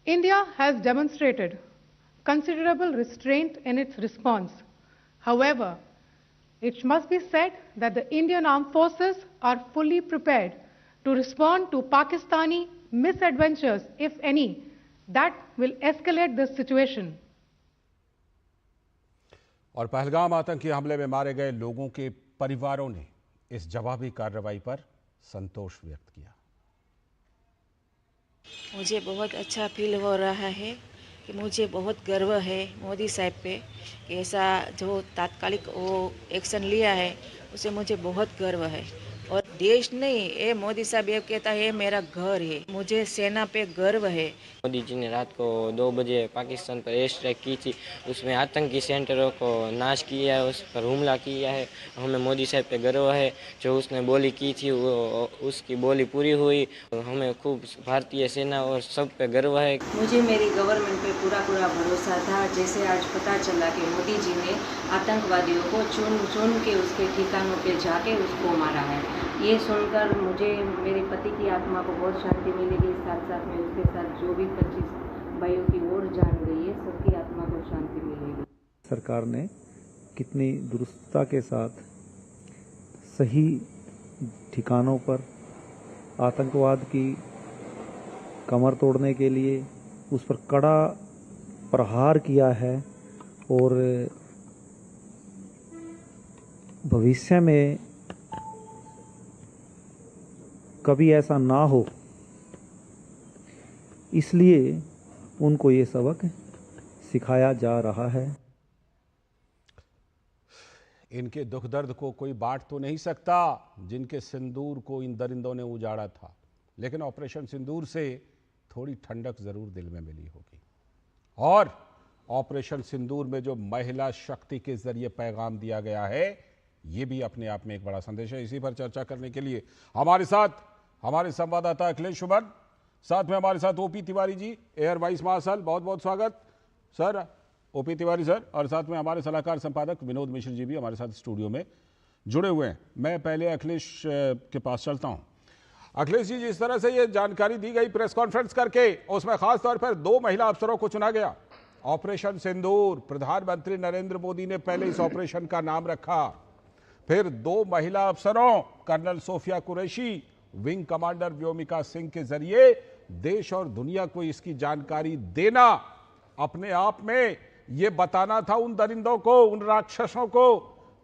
India has demonstrated considerable restraint in its response. However, it must be said that the Indian Armed Forces are fully prepared to respond to Pakistani misadventures, if any, that will escalate the situation. और पहलगाम आतंकी हमले में मारे गए लोगों के परिवारों ने इस जवाबी कार्रवाई पर संतोष व्यक्त किया। मुझे बहुत अच्छा फील हो रहा है कि मुझे बहुत गर्व है मोदी साहब पे कि ऐसा जो तात्कालिक वो एक्शन लिया है उसे मुझे बहुत गर्व है। और देश नहीं, ये मोदी साहब ये कहता है मेरा घर है, मुझे सेना पे गर्व है। मोदी जी ने रात को 2 बजे पाकिस्तान पर एयर स्ट्राइक की थी, उसमें आतंकी सेंटरों को नाश किया है, उस पर हमला किया है। हमें मोदी साहब पे गर्व है, जो उसने बोली की थी वो उसकी बोली पूरी हुई। हमें खूब भारतीय सेना और सब पे गर्व है। मुझे मेरी गवर्नमेंट पे पूरा भरोसा था। जैसे आज पता चला कि मोदी जी ने आतंकवादियों को चुन के उसके ठिकानों पे जाके उसको मारा है, ये सुनकर मुझे मेरे पति की आत्मा को बहुत शांति मिलेगी। साथ साथ में उसके साथ जो भी 25 भाइयों की और जान गई है, सबकी आत्मा को शांति मिलेगी। सरकार ने कितनी दुरुस्तता के साथ सही ठिकानों पर आतंकवाद की कमर तोड़ने के लिए उस पर कड़ा प्रहार किया है और भविष्य में कभी ऐसा ना हो, इसलिए उनको ये सबक सिखाया जा रहा है। इनके दुख दर्द को कोई बांट तो नहीं सकता जिनके सिंदूर को इन दरिंदों ने उजाड़ा था, लेकिन ऑपरेशन सिंदूर से थोड़ी ठंडक जरूर दिल में मिली होगी। और ऑपरेशन सिंदूर में जो महिला शक्ति के जरिए पैगाम दिया गया है, ये भी अपने आप में एक बड़ा संदेश है। इसी पर चर्चा करने के लिए हमारे साथ हमारे संवाददाता अखिलेश सुमन, साथ में हमारे साथ ओपी तिवारी जी, एयर वाइस मार्शल, बहुत बहुत स्वागत सर, ओपी तिवारी सर, और साथ में हमारे सलाहकार संपादक विनोद मिश्र जी भी हमारे साथ स्टूडियो में जुड़े हुए हैं। मैं पहले अखिलेश के पास चलता हूं। अखिलेश जी, जिस तरह से ये जानकारी दी गई प्रेस कॉन्फ्रेंस करके, उसमें खास तौर पर 2 महिला अफसरों को चुना गया। ऑपरेशन सिंदूर, प्रधानमंत्री नरेंद्र मोदी ने पहले इस ऑपरेशन का नाम रखा, फिर 2 महिला अफसरों colonel Sofia Qureshi, wing commander Vyomika Singh के जरिए देश और दुनिया को इसकी जानकारी देना, अपने आप में ये बताना था उन दरिंदों को, उन राक्षसों को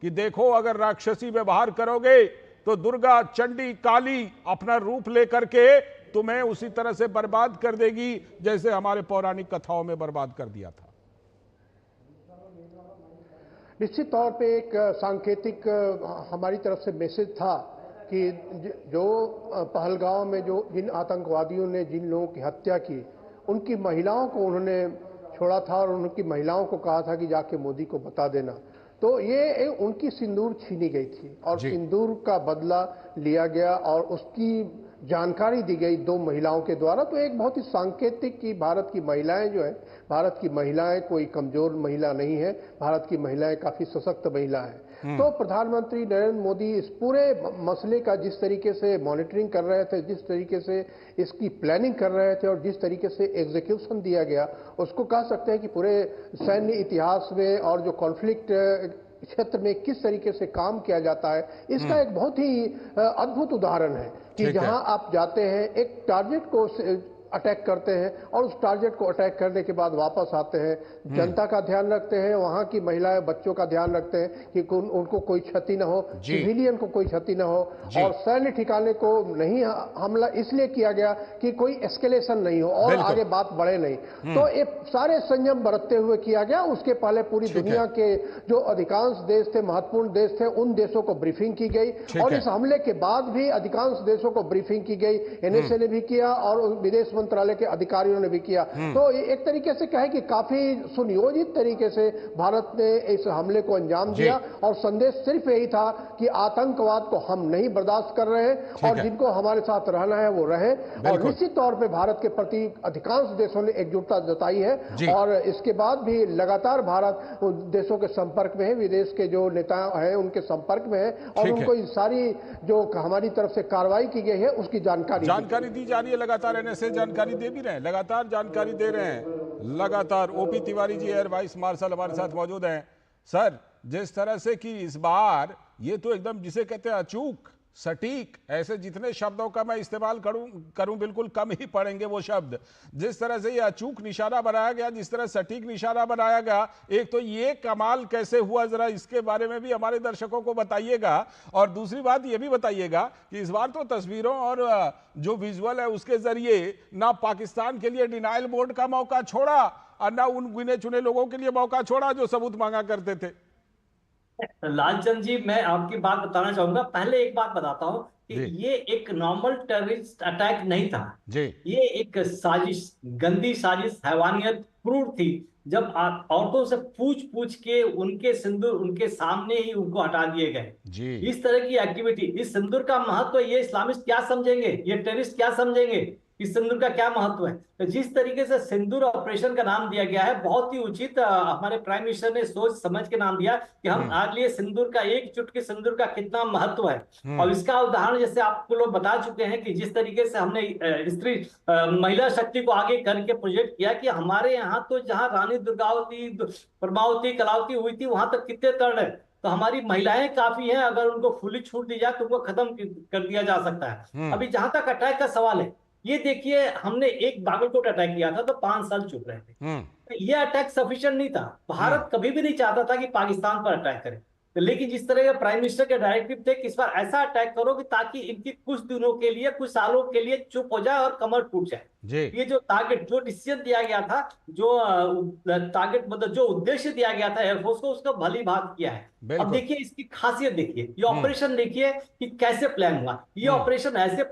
कि देखो, अगर राक्षसी व्यवहार करोगे तो दुर्गा, चंडी, काली अपना रूप लेकर के तुम्हें उसी तरह से बर्बाद कर देगी जैसे हमारे पौराणिक कथाओं में बर्बाद कर दिया था। निश्चित तौर पे एक सांकेतिक हमारी तरफ से मैसेज था कि जो पहलगांव में जो जिन आतंकवादियों ने जिन लोगों की हत्या की, उनकी महिलाओं को उन्होंने छोड़ा था और उनकी महिलाओं को कहा था कि जाके मोदी को बता देना। तो ये उनकी सिंदूर छीनी गई थी और सिंदूर का बदला लिया गया और उसकी जानकारी दी गई 2 महिलाओं के द्वारा। तो एक बहुत ही सांकेतिक कि भारत की महिलाएं जो है, भारत की महिलाएं कोई कमजोर महिला नहीं है, भारत की महिलाएं काफी सशक्त महिला है। तो प्रधानमंत्री नरेंद्र मोदी इस पूरे मसले का जिस तरीके से मॉनिटरिंग कर रहे थे, जिस तरीके से इसकी प्लानिंग कर रहे थे और जिस तरीके से एग्जीक्यूशन दिया गया, उसको कह सकते हैं कि पूरे सैन्य इतिहास में और जो कॉन्फ्लिक्ट क्षेत्र में किस तरीके से काम किया जाता है, इसका एक बहुत ही अद्भुत उदाहरण है कि जहां आप जाते हैं, एक टारगेट को अटैक करते हैं और उस टारगेट को अटैक करने के बाद वापस आते हैं, जनता का ध्यान रखते हैं, वहां की महिलाएं बच्चों का ध्यान रखते हैं कि उनको कोई क्षति न हो, सिविलियन को कोई क्षति न हो, और सैन्य ठिकाने को नहीं हमला इसलिए किया गया कि कोई एस्केलेशन नहीं हो और आगे बात बढ़े नहीं। तो ये सारे संयम बरतते हुए किया गया। उसके पहले पूरी दुनिया के जो अधिकांश देश थे, महत्वपूर्ण देश थे, उन देशों को ब्रीफिंग की गई और इस हमले के बाद भी अधिकांश देशों को ब्रीफिंग की गई। एनएसए ने भी किया और विदेश मंत्रालय के अधिकारियों ने भी किया। तो एक तरीके से कहे कि काफी सुनियोजित तरीके से भारत ने इस हमले को अंजाम दिया और संदेश सिर्फ यही था कि आतंकवाद को हम नहीं बर्दाश्त कर रहे हैं और जिनको हमारे साथ रहना है वो रहे। और निश्चित तौर पे भारत के प्रति अधिकांश देशों ने एकजुटता जताई है और इसके बाद भी लगातार भारत देशों के संपर्क में है, विदेश के जो नेता हैं उनके संपर्क में है और उनको इस सारी जो हमारी तरफ से कार्रवाई की गई है उसकी जानकारी दी जा रही है। लगातार एनएसए जानकारी दे भी रहे हैं, लगातार जानकारी दे रहे हैं, लगातार। ओपी तिवारी जी, एयर वाइस मार्शल, हमारे साथ मौजूद हैं। सर, जिस तरह से कि इस बार ये तो एकदम जिसे कहते हैं अचूक, सटीक, ऐसे जितने शब्दों का मैं इस्तेमाल करूं बिल्कुल कम ही पड़ेंगे वो शब्द। जिस तरह से ये अचूक निशाना बनाया गया, जिस तरह सटीक निशाना बनाया गया, एक तो ये कमाल कैसे हुआ, जरा इसके बारे में भी हमारे दर्शकों को बताइएगा। और दूसरी बात ये भी बताइएगा कि इस बार तो तस्वीरों और जो विजुअल है उसके जरिए ना पाकिस्तान के लिए डिनायल मोड का मौका छोड़ा और ना उन गिने चुने लोगों के लिए मौका छोड़ा जो सबूत मांगा करते थे। लालचंद जी, मैं आपकी बात बताना चाहूंगा। पहले एक बात बताता हूं कि ये एक नॉर्मल टेररिस्ट अटैक नहीं था जी। ये एक साजिश, गंदी साजिश, हैवानियत, क्रूर थी। जब औरतों से पूछ के उनके सिंदूर उनके सामने ही उनको हटा दिए गए, इस तरह की एक्टिविटी, इस सिंदूर का महत्व ये इस्लामिस्ट क्या समझेंगे, ये टेररिस्ट क्या समझेंगे कि सिंदूर का क्या महत्व है। तो जिस तरीके से सिंदूर ऑपरेशन का नाम दिया गया है, बहुत ही उचित हमारे प्राइम मिनिस्टर ने सोच समझ के नाम दिया कि हम आज लिए सिंदूर का, एक चुटकी सिंदूर का कितना महत्व है। और इसका उदाहरण जैसे आपको लोग बता चुके हैं कि जिस तरीके से हमने स्त्री महिला शक्ति को आगे करके प्रोजेक्ट किया कि हमारे यहाँ तो जहाँ रानी दुर्गावती, प्रभावती, कलावती हुई थी, वहां तक कितने तरण है। तो हमारी महिलाएं काफी हैं, अगर उनको फुली छूट दी जाए तो उनको खत्म कर दिया जा सकता है। अभी जहां तक अटैक का सवाल है, ये देखिए हमने एक बागलकोट अटैक किया था तो 5 साल चुप रहे थे। तो ये अटैक सफिशिएंट नहीं था। भारत कभी भी नहीं चाहता था कि पाकिस्तान पर अटैक करे, तो लेकिन जिस तरह के प्राइम मिनिस्टर के डायरेक्टिव थे कि इस बार ऐसा अटैक करो कि ताकि इनकी कुछ दिनों के लिए, कुछ सालों के लिए चुप हो जाए और कमर टूट जाए। ये जो टारगेट, जो डिसीजन दिया गया था, जो टारगेट मतलब जो उद्देश्य दिया गया था एयरफोर्स को, उसका भली भात किया है। अब देखिए इसकी खासियत देखिए, ये ऑपरेशन देखिए कि कैसे प्लान हुआ। ये ऑपरेशन ऐसे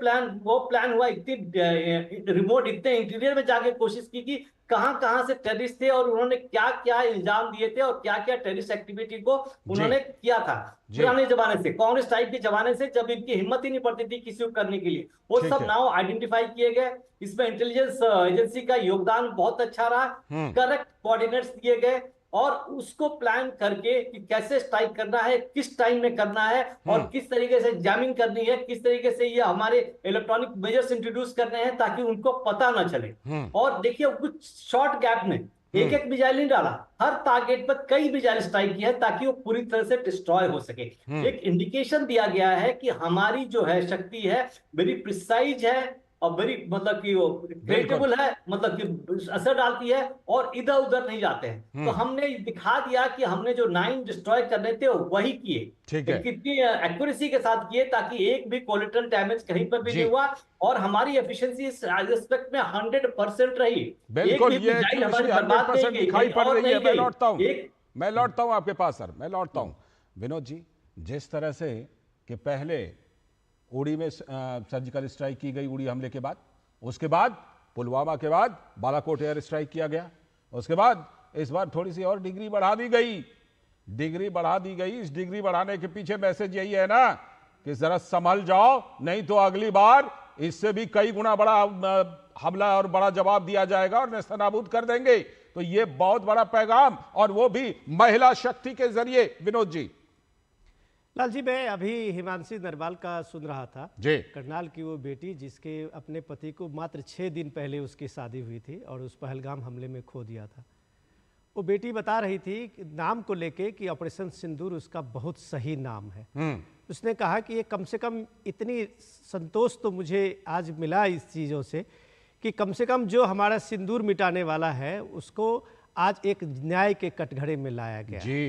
वो प्लान हुआ, इतनी रिमोट, इतने इंटीरियर में जाके कोशिश की कि कहां से टेररिस्ट थे और उन्होंने क्या क्या इल्जाम दिए थे और क्या क्या टेररिस्ट एक्टिविटी को उन्होंने किया था पुराने जमाने से, कांग्रेस टाइप के जमाने से, जब इनकी हिम्मत ही नहीं पड़ती थी किसी को करने के लिए। वो सब नाउ आइडेंटिफाई किए गए। इसमें इंटेलिजेंस एजेंसी का योगदान बहुत अच्छा रहा। करेक्ट कोऑर्डिनेट्स दिए गए और उसको प्लान करके कि कैसे स्ट्राइक करना है, किस टाइम में करना है और किस तरीके से जैमिंग करनी है, किस तरीके से ये हमारे इलेक्ट्रॉनिक मेजर्स इंट्रोड्यूस करने हैं ताकि उनको पता ना चले। और देखिए कुछ शॉर्ट गैप में एक मिसाइल नहीं डाला, हर टारगेट पर कई मिसाइल स्ट्राइक किया है ताकि वो पूरी तरह से डिस्ट्रॉय हो सके। एक इंडिकेशन दिया गया है कि हमारी जो है शक्ति है वेरी प्रिसाइज है और बड़ी मतलब कि वो क्रिएटेबल है, मतलब कि असर डालती है और इधर उधर नहीं जाते हैं। तो हमने दिखा दिया कि हमने जो 9 डिस्ट्रॉय करने थे वही किए, कितनी एक्यूरेसी के साथ किए ताकि एक भी कोलेटरल डैमेज कहीं पर भी नहीं हुआ और हमारी एफिशिएंसी इस एस्पेक्ट में 100% रही। बिल्कुल, ये हमारी 100% दिखाई पड़ रही है। मैं लौटता हूं आपके पास सर, मैं लौटता हूं विनोद जी। जिस तरह से कि पहले उड़ी में सर्जिकल स्ट्राइक की गई, उड़ी हमले के बाद, उसके बाद पुलवामा के बाद बालाकोट एयर स्ट्राइक किया गया, उसके बाद इस बार थोड़ी सी और डिग्री बढ़ा दी गई। इस डिग्री बढ़ाने के पीछे मैसेज यही है ना कि जरा संभल जाओ, नहीं तो अगली बार इससे भी कई गुना बड़ा हमला और बड़ा जवाब दिया जाएगा और नेस्तनाबूद कर देंगे। तो ये बहुत बड़ा पैगाम, और वो भी महिला शक्ति के जरिए। विनोद जी। लाल जी, मैं अभी हिमांशी नरवाल का सुन रहा था जी, करनाल की वो बेटी जिसके अपने पति को मात्र 6 दिन पहले उसकी शादी हुई थी और उस पहलगाम हमले में खो दिया था। वो बेटी बता रही थी नाम को लेके कि ऑपरेशन सिंदूर उसका बहुत सही नाम है। उसने कहा कि ये कम से कम इतनी संतोष तो मुझे आज मिला इस चीज़ों से कि कम से कम जो हमारा सिंदूर मिटाने वाला है उसको आज एक न्याय के कटघरे में लाया गया जी।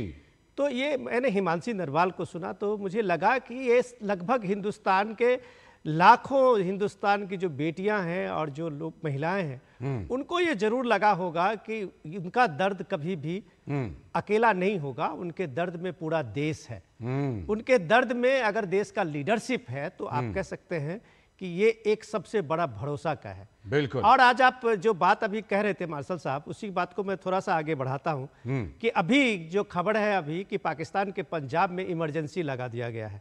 तो ये मैंने हिमांशी नरवाल को सुना तो मुझे लगा कि ये लगभग हिंदुस्तान के लाखों हिंदुस्तान की जो बेटियां हैं और जो लोग महिलाएं हैं उनको ये जरूर लगा होगा कि उनका दर्द कभी भी अकेला नहीं होगा, उनके दर्द में पूरा देश है। उनके दर्द में अगर देश का लीडरशिप है तो आप कह सकते हैं कि ये एक सबसे बड़ा भरोसा का है। बिल्कुल। और आज आप जो बात अभी कह रहे थे मार्शल साहब, उसी बात को मैं थोड़ा सा आगे बढ़ाता हूं कि अभी जो खबर है अभी कि पाकिस्तान के पंजाब में इमरजेंसी लगा दिया गया है।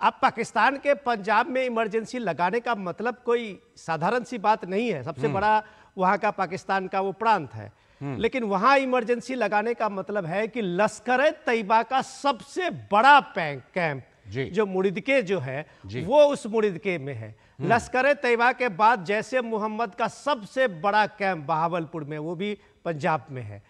अब पाकिस्तान के पंजाब में इमरजेंसी लगाने का मतलब कोई साधारण सी बात नहीं है। सबसे बड़ा वहां का पाकिस्तान का वो प्रांत है, लेकिन वहां इमरजेंसी लगाने का मतलब है कि लश्कर-ए-तैयबा का सबसे बड़ा कैंप जो मुरिदके जो है वो उस मुरिदके में है। लश्कर-ए-तैयबा के बाद जैसे मोहम्मद का सबसे बड़ा कैंप बहावलपुर में, वो भी पंजाब में है।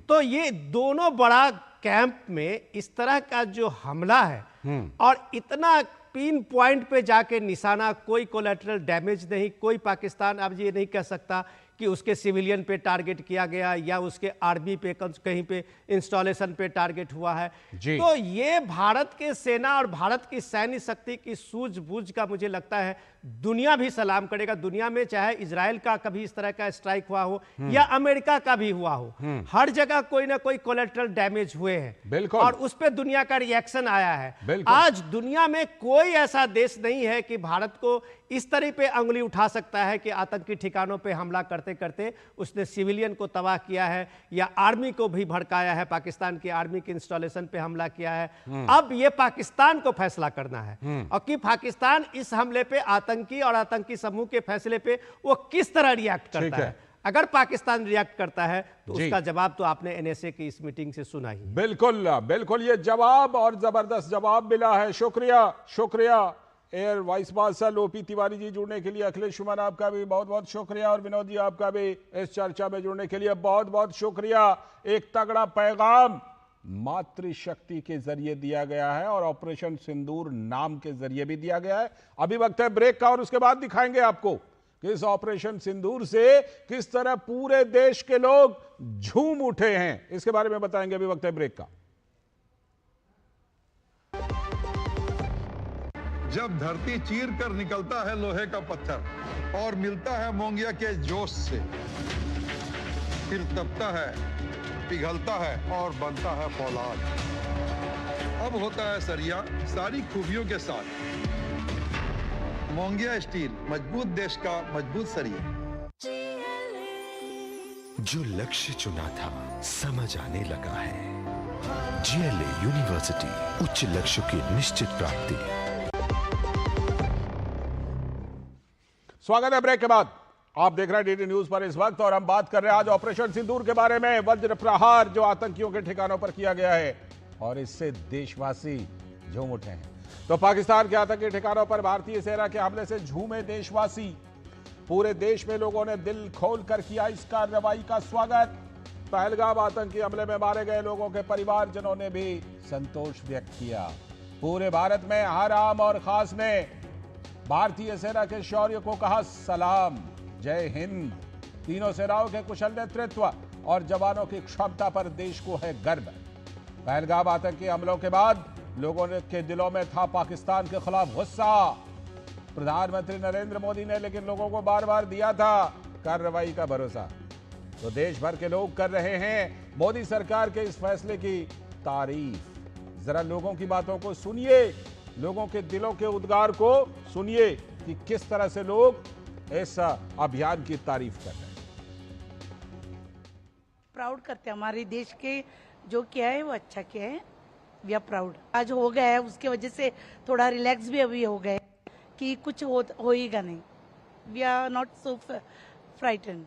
तो ये दोनों बड़ा कैंप में इस तरह का जो हमला है और इतना पिन पॉइंट पे जाके निशाना, कोई कोलैटरल डैमेज नहीं, कोई पाकिस्तान अब ये नहीं कह सकता कि उसके सिविलियन पे टारगेट किया गया या उसके आर्मी पे कहीं पे इंस्टॉलेशन पे टारगेट हुआ है। तो ये भारत के सेना और भारत की सैन्य शक्ति की सूझबूझ का मुझे लगता है दुनिया भी सलाम करेगा। दुनिया में चाहे इजराइल का कभी इस तरह का स्ट्राइक हुआ हो या अमेरिका का भी हुआ हो, हर जगह कोई ना कोई कोलैटरल डैमेज हुए हैं और उस पर दुनिया का रिएक्शन आया है। आज दुनिया में कोई ऐसा देश नहीं है कि भारत को इस तरह पे अंगुली उठा सकता है कि आतंकी ठिकानों पे हमला करते करते करते उसने सिविलियन को तबाह किया है या आर्मी को भी भड़काया है, पाकिस्तान की आर्मी के इंस्टॉलेशन पे हमला किया है। अब ये पाकिस्तान को फैसला करना है और कि पाकिस्तान इस हमले पे, आतंकी और आतंकी समूह के फैसले पे वो किस तरह रिएक्ट करता है। अगर पाकिस्तान रिएक्ट करता है तो उसका जवाब तो आपने एनएसए की इस मीटिंग से सुना ही। बिल्कुल बिल्कुल, ये जवाब और जबरदस्त जवाब मिला है। शुक्रिया शुक्रिया air vice marshal OP Tiwari ji जुड़ने के लिए। अखिलेश शुमन आपका भी बहुत बहुत शुक्रिया और विनोद जी आपका भी इस चर्चा में जुड़ने के लिए बहुत बहुत शुक्रिया। एक तगड़ा पैगाम मातृशक्ति के जरिए दिया गया है और ऑपरेशन सिंदूर नाम के जरिए भी दिया गया है। अभी वक्त है ब्रेक का और उसके बाद दिखाएंगे आपको कि इस ऑपरेशन सिंदूर से किस तरह पूरे देश के लोग झूम उठे हैं, इसके बारे में बताएंगे। अभी वक्त है ब्रेक का। जब धरती चीर कर निकलता है लोहे का पत्थर और मिलता है मोंगिया के जोश से, फिर तपता है, पिघलता है और बनता है फौलाद। अब होता है सरिया सारी खूबियों के साथ। मोंगिया स्टील, मजबूत देश का मजबूत सरिया। जो लक्ष्य चुना था समझ आने लगा है। जीएलए यूनिवर्सिटी, उच्च लक्ष्य की निश्चित प्राप्ति। स्वागत है ब्रेक के बाद। आप देख रहे हैं डीडी न्यूज पर इस वक्त और हम बात कर रहे हैं आज ऑपरेशन सिंदूर के बारे में। वज्र प्रहार जो आतंकियों के ठिकानों पर किया गया है और इससे देशवासी झूम उठे हैं। तो पाकिस्तान के आतंकी ठिकानों पर भारतीय सेना के हमले से झूमे देशवासी। पूरे देश में लोगों ने दिल खोलकर किया इस कार्रवाई का स्वागत। पहलगाम आतंकी हमले में मारे गए लोगों के परिवारजनों ने भी संतोष व्यक्त किया। पूरे भारत में हर आम और खास ने भारतीय सेना के शौर्य को कहा सलाम, जय हिंद। तीनों सेनाओं के कुशल नेतृत्व और जवानों की क्षमता पर देश को है गर्व। पहलगाम आतंकी हमलों के बाद लोगों के दिलों में था पाकिस्तान के खिलाफ गुस्सा। प्रधानमंत्री नरेंद्र मोदी ने लेकिन लोगों को बार बार दिया था कार्रवाई का भरोसा। तो देश भर के लोग कर रहे हैं मोदी सरकार के इस फैसले की तारीफ। जरा लोगों की बातों को सुनिए, लोगों के दिलों के उद्गार को सुनिए कि किस तरह से लोग इस अभियान की तारीफ कर रहे हैं। प्राउड करते हैं हमारे देश के, जो किया है वो अच्छा किया है। We are proud. आज हो गया है, उसके वजह से थोड़ा रिलैक्स भी अभी हो गए कि कुछ होएगा नहीं। We are not so frighten.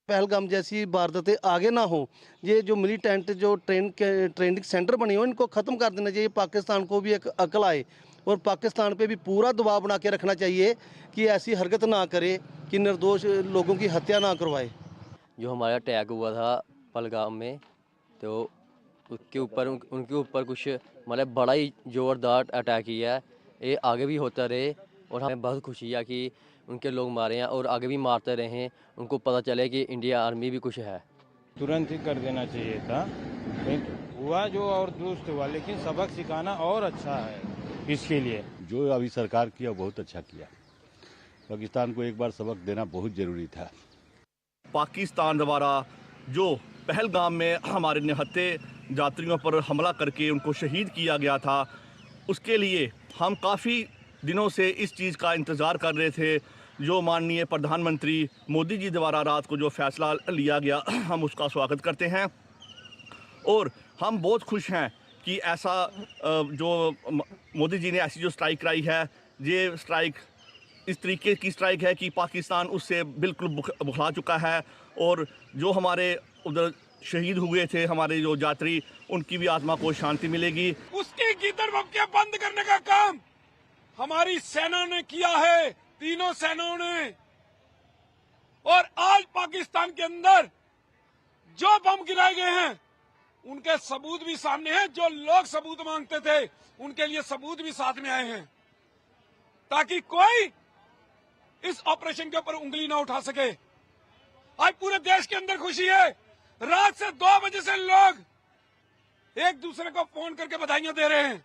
Pahalgam जैसी वारदातें आगे ना हो, ये जो मिलिटेंट जो ट्रेनिंग सेंटर बने हो इनको ख़त्म कर देना चाहिए। पाकिस्तान को भी एक अकल आए और पाकिस्तान पे भी पूरा दबाव बना के रखना चाहिए कि ऐसी हरकत ना करे कि निर्दोष लोगों की हत्या ना करवाए। जो हमारा अटैक हुआ था पहलगाम में, तो उसके ऊपर उनके ऊपर कुछ मतलब बड़ा ही ज़ोरदार अटैक किया है। ये आगे भी होता रहे और हमें बहुत खुशी है कि उनके लोग मारे हैं और आगे भी मारते रहे। उनको पता चले कि इंडिया आर्मी भी कुछ है। तुरंत ही कर देना चाहिए था, हुआ जो और दुरुस्त हुआ, लेकिन सबक सिखाना और अच्छा है इसके लिए। जो अभी सरकार किया बहुत अच्छा किया। पाकिस्तान को एक बार सबक देना बहुत जरूरी था। पाकिस्तान द्वारा जो पहलगाम में हमारे निहत्थे यात्रियों पर हमला करके उनको शहीद किया गया था, उसके लिए हम काफ़ी दिनों से इस चीज़ का इंतज़ार कर रहे थे। जो माननीय प्रधानमंत्री मोदी जी द्वारा रात को जो फैसला लिया गया, हम उसका स्वागत करते हैं और हम बहुत खुश हैं कि ऐसा जो मोदी जी ने ऐसी जो स्ट्राइक कराई है, ये स्ट्राइक इस तरीके की स्ट्राइक है कि पाकिस्तान उससे बिल्कुल बुखला चुका है और जो हमारे उधर शहीद हुए थे हमारे जो यात्री, उनकी भी आत्मा को शांति मिलेगी। उसकी गिदड़बम बंद करने का काम हमारी सेना ने किया है, तीनों सेनाओं ने। और आज पाकिस्तान के अंदर जो बम गिराए गए हैं उनके सबूत भी सामने हैं। जो लोग सबूत मांगते थे उनके लिए सबूत भी साथ में आए हैं, ताकि कोई इस ऑपरेशन के ऊपर उंगली ना उठा सके। आज पूरे देश के अंदर खुशी है। रात से 2 बजे से लोग एक दूसरे को फोन करके बधाइयां दे रहे हैं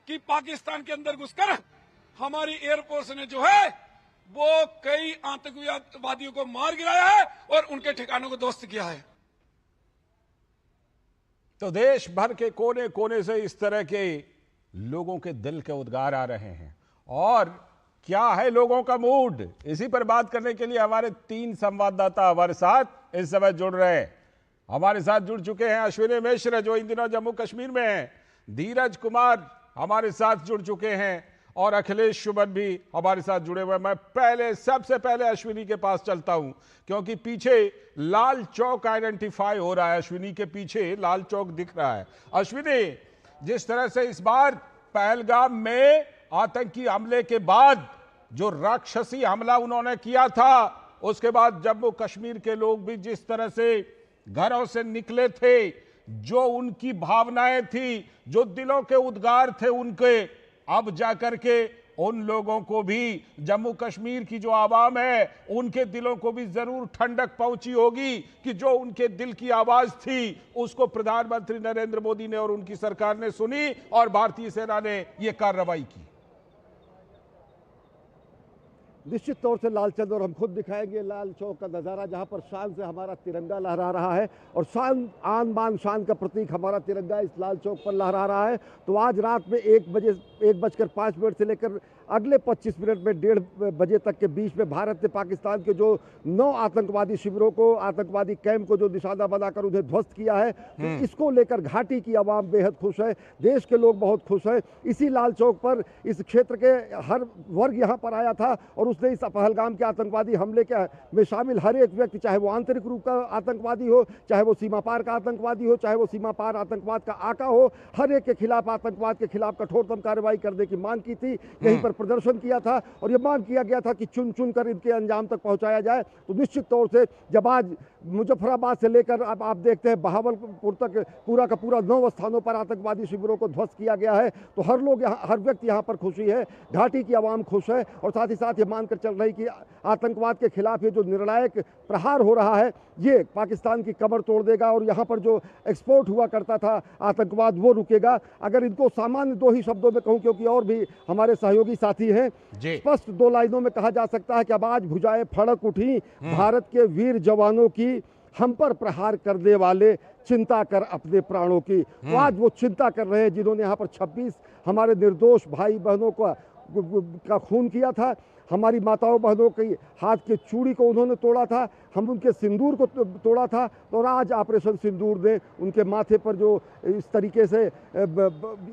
कि पाकिस्तान के अंदर घुसकर हमारी एयरफोर्स ने जो है वो कई आतंकवादियों को मार गिराया है और उनके ठिकानों को ध्वस्त किया है। तो देश भर के कोने कोने से इस तरह के लोगों के दिल के उद्गार आ रहे हैं और क्या है लोगों का मूड, इसी पर बात करने के लिए हमारे 3 संवाददाता हमारे साथ इस समय जुड़ रहे हैं। हमारे साथ जुड़ चुके हैं अश्विनी मिश्र जो इन दिनों जम्मू कश्मीर में हैं, धीरज कुमार हमारे साथ जुड़ चुके हैं और अखिलेश शुभन भी हमारे साथ जुड़े हुए हैं। मैं सबसे पहले अश्विनी के पास चलता हूं क्योंकि पीछे लाल चौक आइडेंटिफाई हो रहा है, अश्विनी के पीछे लाल चौक दिख रहा है। अश्विनी, जिस तरह से इस बार पहलगाम में आतंकी हमले के बाद जो राक्षसी हमला उन्होंने किया था, उसके बाद जम्मू कश्मीर के लोग भी जिस तरह से घरों से निकले थे, जो उनकी भावनाएं थी, जो दिलों के उद्गार थे उनके, अब जाकर के उन लोगों को भी, जम्मू कश्मीर की जो आवाम है उनके दिलों को भी जरूर ठंडक पहुंची होगी कि जो उनके दिल की आवाज थी उसको प्रधानमंत्री नरेंद्र मोदी ने और उनकी सरकार ने सुनी और भारतीय सेना ने यह कार्रवाई की। निश्चित तौर से लालचंद और हम खुद दिखाएंगे लाल चौक का नज़ारा, जहां पर शान से हमारा तिरंगा लहरा रहा है और शान, आन बान शान का प्रतीक हमारा तिरंगा इस लाल चौक पर लहरा रहा है। तो आज रात में 1:05 से लेकर अगले 25 मिनट में 1:30 बजे तक के बीच में भारत ने पाकिस्तान के जो 9 आतंकवादी शिविरों को, आतंकवादी कैंप को जो निशाना बनाकर उन्हें ध्वस्त किया है, तो इसको लेकर घाटी की आवाम बेहद खुश है, देश के लोग बहुत खुश हैं। इसी लाल चौक पर इस क्षेत्र के हर वर्ग यहाँ पर आया था और उसने इस पहलगाम के आतंकवादी हमले के में शामिल हर एक व्यक्ति, चाहे वो आंतरिक रूप का आतंकवादी हो, चाहे वो सीमा पार का आतंकवादी हो, चाहे वो सीमा पार आतंकवाद का आका हो, हर एक के खिलाफ, आतंकवाद के खिलाफ कठोरतम कार्रवाई करने की मांग की थी। यहीं पर प्रदर्शन किया था और यह मांग किया गया था कि चुन चुन कर इनके अंजाम तक पहुंचाया जाए। तो निश्चित तौर से जब आज मुजफ्फराबाद से लेकर अब आप देखते हैं बहावलपुर तक पूरा का पूरा 9 स्थानों पर आतंकवादी शिविरों को ध्वस्त किया गया है, तो हर लोग यहाँ, हर व्यक्ति यहाँ पर खुशी है, घाटी की आवाम खुश है और साथ ही साथ ये मानकर चल रही कि आतंकवाद के खिलाफ ये जो निर्णायक प्रहार हो रहा है ये पाकिस्तान की कमर तोड़ देगा और यहाँ पर जो एक्सपोर्ट हुआ करता था आतंकवाद वो रुकेगा। अगर इनको सामान्य 2 ही शब्दों में कहूँ, क्योंकि और भी हमारे सहयोगी साथी हैं, स्पष्ट 2 लाइनों में कहा जा सकता है कि अब आज भुजाएं फड़क उठी, भारत के वीर जवानों की, हम पर प्रहार करने वाले चिंता कर अपने प्राणों की। तो आज वो चिंता कर रहे हैं जिन्होंने यहाँ पर 26 हमारे निर्दोष भाई बहनों का खून किया था, हमारी माताओं बहनों के हाथ के चूड़ी को उन्होंने तोड़ा था, हम उनके सिंदूर को तोड़ा था। और आज ऑपरेशन सिंदूर ने उनके माथे पर जो इस तरीके से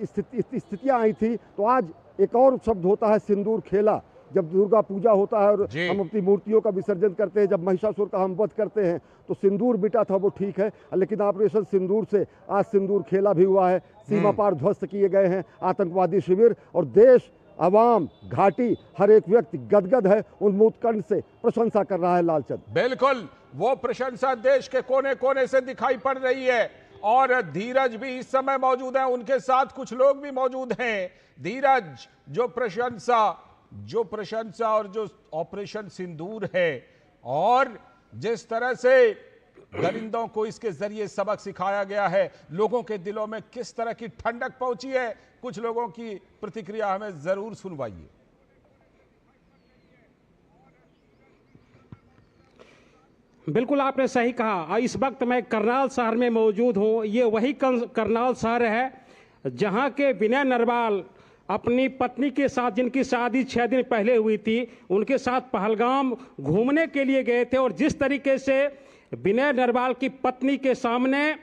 स्थितियाँ आई थी, तो आज एक और शब्द होता है सिंदूर खेला। जब दुर्गा पूजा होता है और हम अपनी मूर्तियों का विसर्जन करते हैं, जब महिषासुर का हम वध करते हैं, तो सिंदूर बिटा था वो ठीक है, लेकिन ऑपरेशन सिंदूर से आज सिंदूर खेला भी हुआ है। सीमा पार ध्वस्त किए गए हैं आतंकवादी शिविर और देश, आवाम, घाटी, हर एक व्यक्ति गदगद है, उन्मूद कंठ से प्रशंसा कर रहा है। लालचंद, बिल्कुल वो प्रशंसा देश के कोने कोने से दिखाई पड़ रही है और धीरज भी इस समय मौजूद है, उनके साथ कुछ लोग भी मौजूद हैं। धीरज, जो प्रशंसा और जो ऑपरेशन सिंदूर है और जिस तरह से दरिंदों को इसके जरिए सबक सिखाया गया है, लोगों के दिलों में किस तरह की ठंडक पहुंची है, कुछ लोगों की प्रतिक्रिया हमें जरूर सुनवाइए। बिल्कुल आपने सही कहा। इस वक्त मैं करनाल शहर में मौजूद हूं। ये वही करनाल शहर है जहां के विनय नरवाल अपनी पत्नी के साथ, जिनकी शादी 6 दिन पहले हुई थी, उनके साथ पहलगाम घूमने के लिए गए थे और जिस तरीके से विनय नरवाल की पत्नी के सामने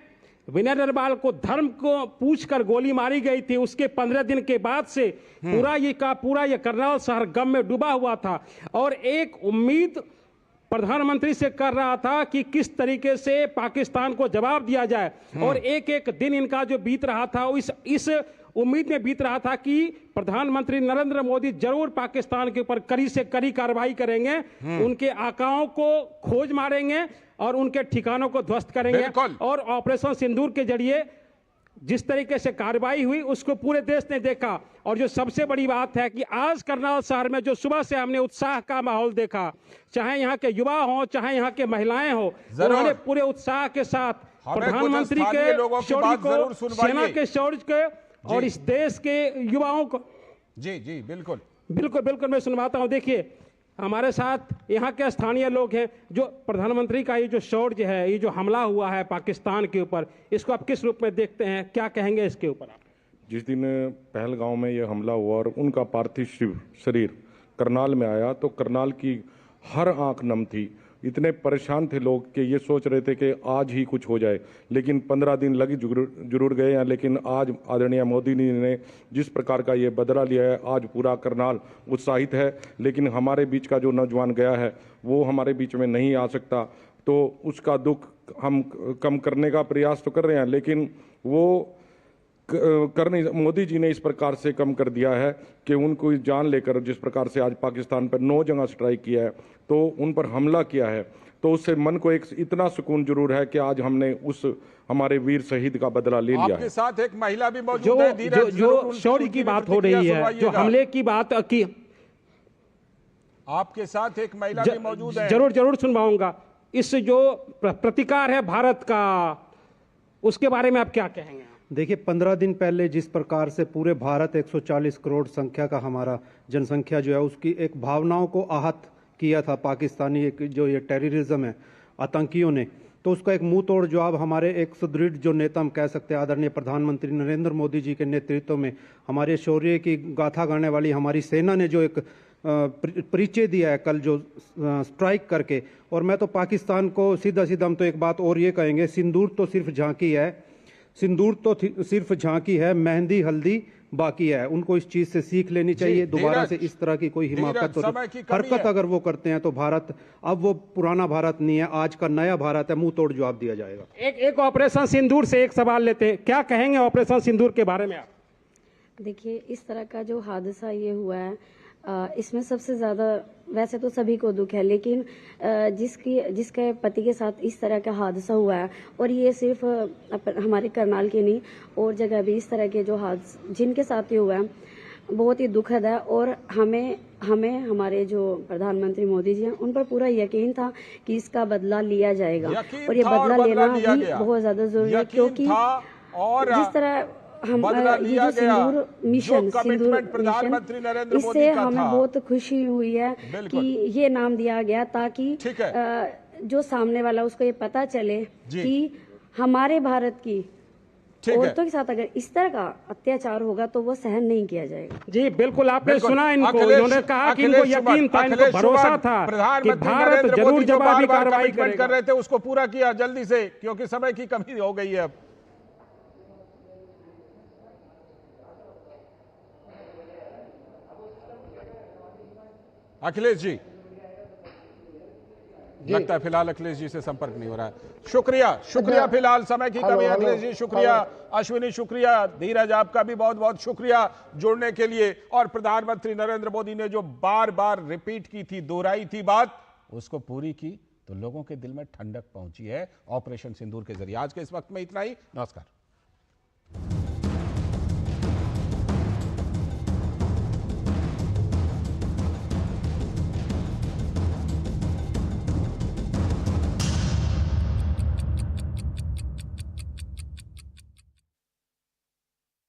विनय नरवाल को धर्म को पूछकर गोली मारी गई थी, उसके 15 दिन के बाद से पूरा ये करनाल शहर गम में डूबा हुआ था और एक उम्मीद प्रधानमंत्री से कर रहा था कि किस तरीके से पाकिस्तान को जवाब दिया जाए और एक एक दिन इनका जो बीत रहा था इस उम्मीद में बीत रहा था कि प्रधानमंत्री नरेंद्र मोदी जरूर पाकिस्तान के ऊपर कड़ी से कड़ी कार्रवाई करेंगे, उनके आकाओं को खोज मारेंगे और उनके ठिकानों को ध्वस्त करेंगे। और ऑपरेशन सिंदूर के जरिए जिस तरीके से कार्रवाई हुई उसको पूरे देश ने देखा। और जो सबसे बड़ी बात है कि आज करनाल शहर में जो सुबह से हमने उत्साह का माहौल देखा, चाहे यहाँ के युवा हो, चाहे यहाँ के महिलाएं हो, उन्होंने पूरे उत्साह के साथ प्रधानमंत्री के शौर्य को, सेना के शौर्य के और इस देश के युवाओं को जी बिल्कुल मैं सुनवाता हूं। देखिए हमारे साथ यहाँ के स्थानीय लोग हैं। जो प्रधानमंत्री का ये जो शौर्य है, ये जो हमला हुआ है पाकिस्तान के ऊपर, इसको आप किस रूप में देखते हैं, क्या कहेंगे इसके ऊपर आप? जिस दिन पहलगांव में ये हमला हुआ और उनका पार्थिव शरीर करनाल में आया तो करनाल की हर आंख नम थी। इतने परेशान थे लोग कि ये सोच रहे थे कि आज ही कुछ हो जाए, लेकिन 15 दिन लगी जरूर गए हैं। लेकिन आज आदरणीय मोदी जी ने जिस प्रकार का ये बदला लिया है, आज पूरा करनाल उत्साहित है। लेकिन हमारे बीच का जो नौजवान गया है वो हमारे बीच में नहीं आ सकता, तो उसका दुख हम कम करने का प्रयास तो कर रहे हैं, लेकिन वो मोदी जी ने इस प्रकार से कम कर दिया है कि उनको जान लेकर जिस प्रकार से आज पाकिस्तान पर 9 जगह स्ट्राइक किया है, तो उन पर हमला किया है, तो उससे मन को एक इतना सुकून जरूर है कि आज हमने उस हमारे वीर शहीद का बदला ले लिया है। आपके साथ एक महिला भी मौजूद है, जो शौर्य की बात हो रही है, जो हमले की बात की, आपके साथ एक महिला भी मौजूद है। जरूर सुनवाऊंगा। इस जो प्रतिकार है भारत का, उसके बारे में आप क्या कहेंगे? देखिए, 15 दिन पहले जिस प्रकार से पूरे भारत 140 करोड़ संख्या का हमारा जनसंख्या जो है उसकी एक भावनाओं को आहत किया था पाकिस्तानी एक जो ये टेररिज्म है आतंकियों ने, तो उसका एक मुंह तोड़ जवाब हमारे एक सुदृढ़ जो नेता हम कह सकते हैं आदरणीय प्रधानमंत्री नरेंद्र मोदी जी के नेतृत्व में हमारे शौर्य की गाथा गाने वाली हमारी सेना ने जो एक परिचय दिया है कल जो स्ट्राइक करके। और मैं तो पाकिस्तान को सीधा हम तो एक बात और ये कहेंगे, सिंदूर तो सिर्फ झांकी है, सिंदूर तो सिर्फ झांकी है, मेहंदी हल्दी बाकी है। उनको इस चीज से सीख लेनी चाहिए। दोबारा से इस तरह की कोई हिमाकत और हरकत अगर वो करते हैं तो भारत अब वो पुराना भारत नहीं है, आज का नया भारत है। मुंह तोड़ जवाब दिया जाएगा। एक ऑपरेशन सिंदूर से एक सवाल लेते हैं, क्या कहेंगे ऑपरेशन सिंदूर के बारे में आप? देखिए, इस तरह का जो हादसा ये हुआ है, इसमें सबसे ज़्यादा वैसे तो सभी को दुख है, लेकिन जिसके पति के साथ इस तरह का हादसा हुआ है, और ये सिर्फ हमारे करनाल के नहीं और जगह भी इस तरह के जो हादसे जिनके साथ ये हुआ है बहुत ही दुखद है। और हमें हमारे जो प्रधानमंत्री मोदी जी हैं उन पर पूरा यकीन था कि इसका बदला लिया जाएगा, और ये बदला लेना भी बहुत ज़्यादा जरूरी है, क्योंकि जिस तरह ये जो सिंदूर मिशन इससे हमें बहुत खुशी हुई है कि ये नाम दिया गया ताकि जो सामने वाला उसको ये पता चले कि हमारे भारत की औरतों के साथ अगर इस तरह का अत्याचार होगा तो वो सहन नहीं किया जाएगा। जी बिल्कुल, आपने सुना इनको, इन्होंने कहा कि इनको यकीन था, इनको भरोसा था कि भारत जरूर जवाबी कार्रवाई कर रहे थे, उसको पूरा किया जल्दी से क्योंकि समय की कमी हो गई है। अब अखिलेश जी, लगता है फिलहाल अखिलेश जी से संपर्क नहीं हो रहा है। शुक्रिया फिलहाल समय की कमी। अखिलेश जी शुक्रिया, अश्विनी शुक्रिया, धीरज आपका भी बहुत बहुत शुक्रिया जुड़ने के लिए। और प्रधानमंत्री नरेंद्र मोदी ने जो बार बार रिपीट की थी, दोहराई थी बात, उसको पूरी की तो लोगों के दिल में ठंडक पहुंची है ऑपरेशन सिंदूर के जरिए। आज के इस वक्त में इतना ही, नमस्कार।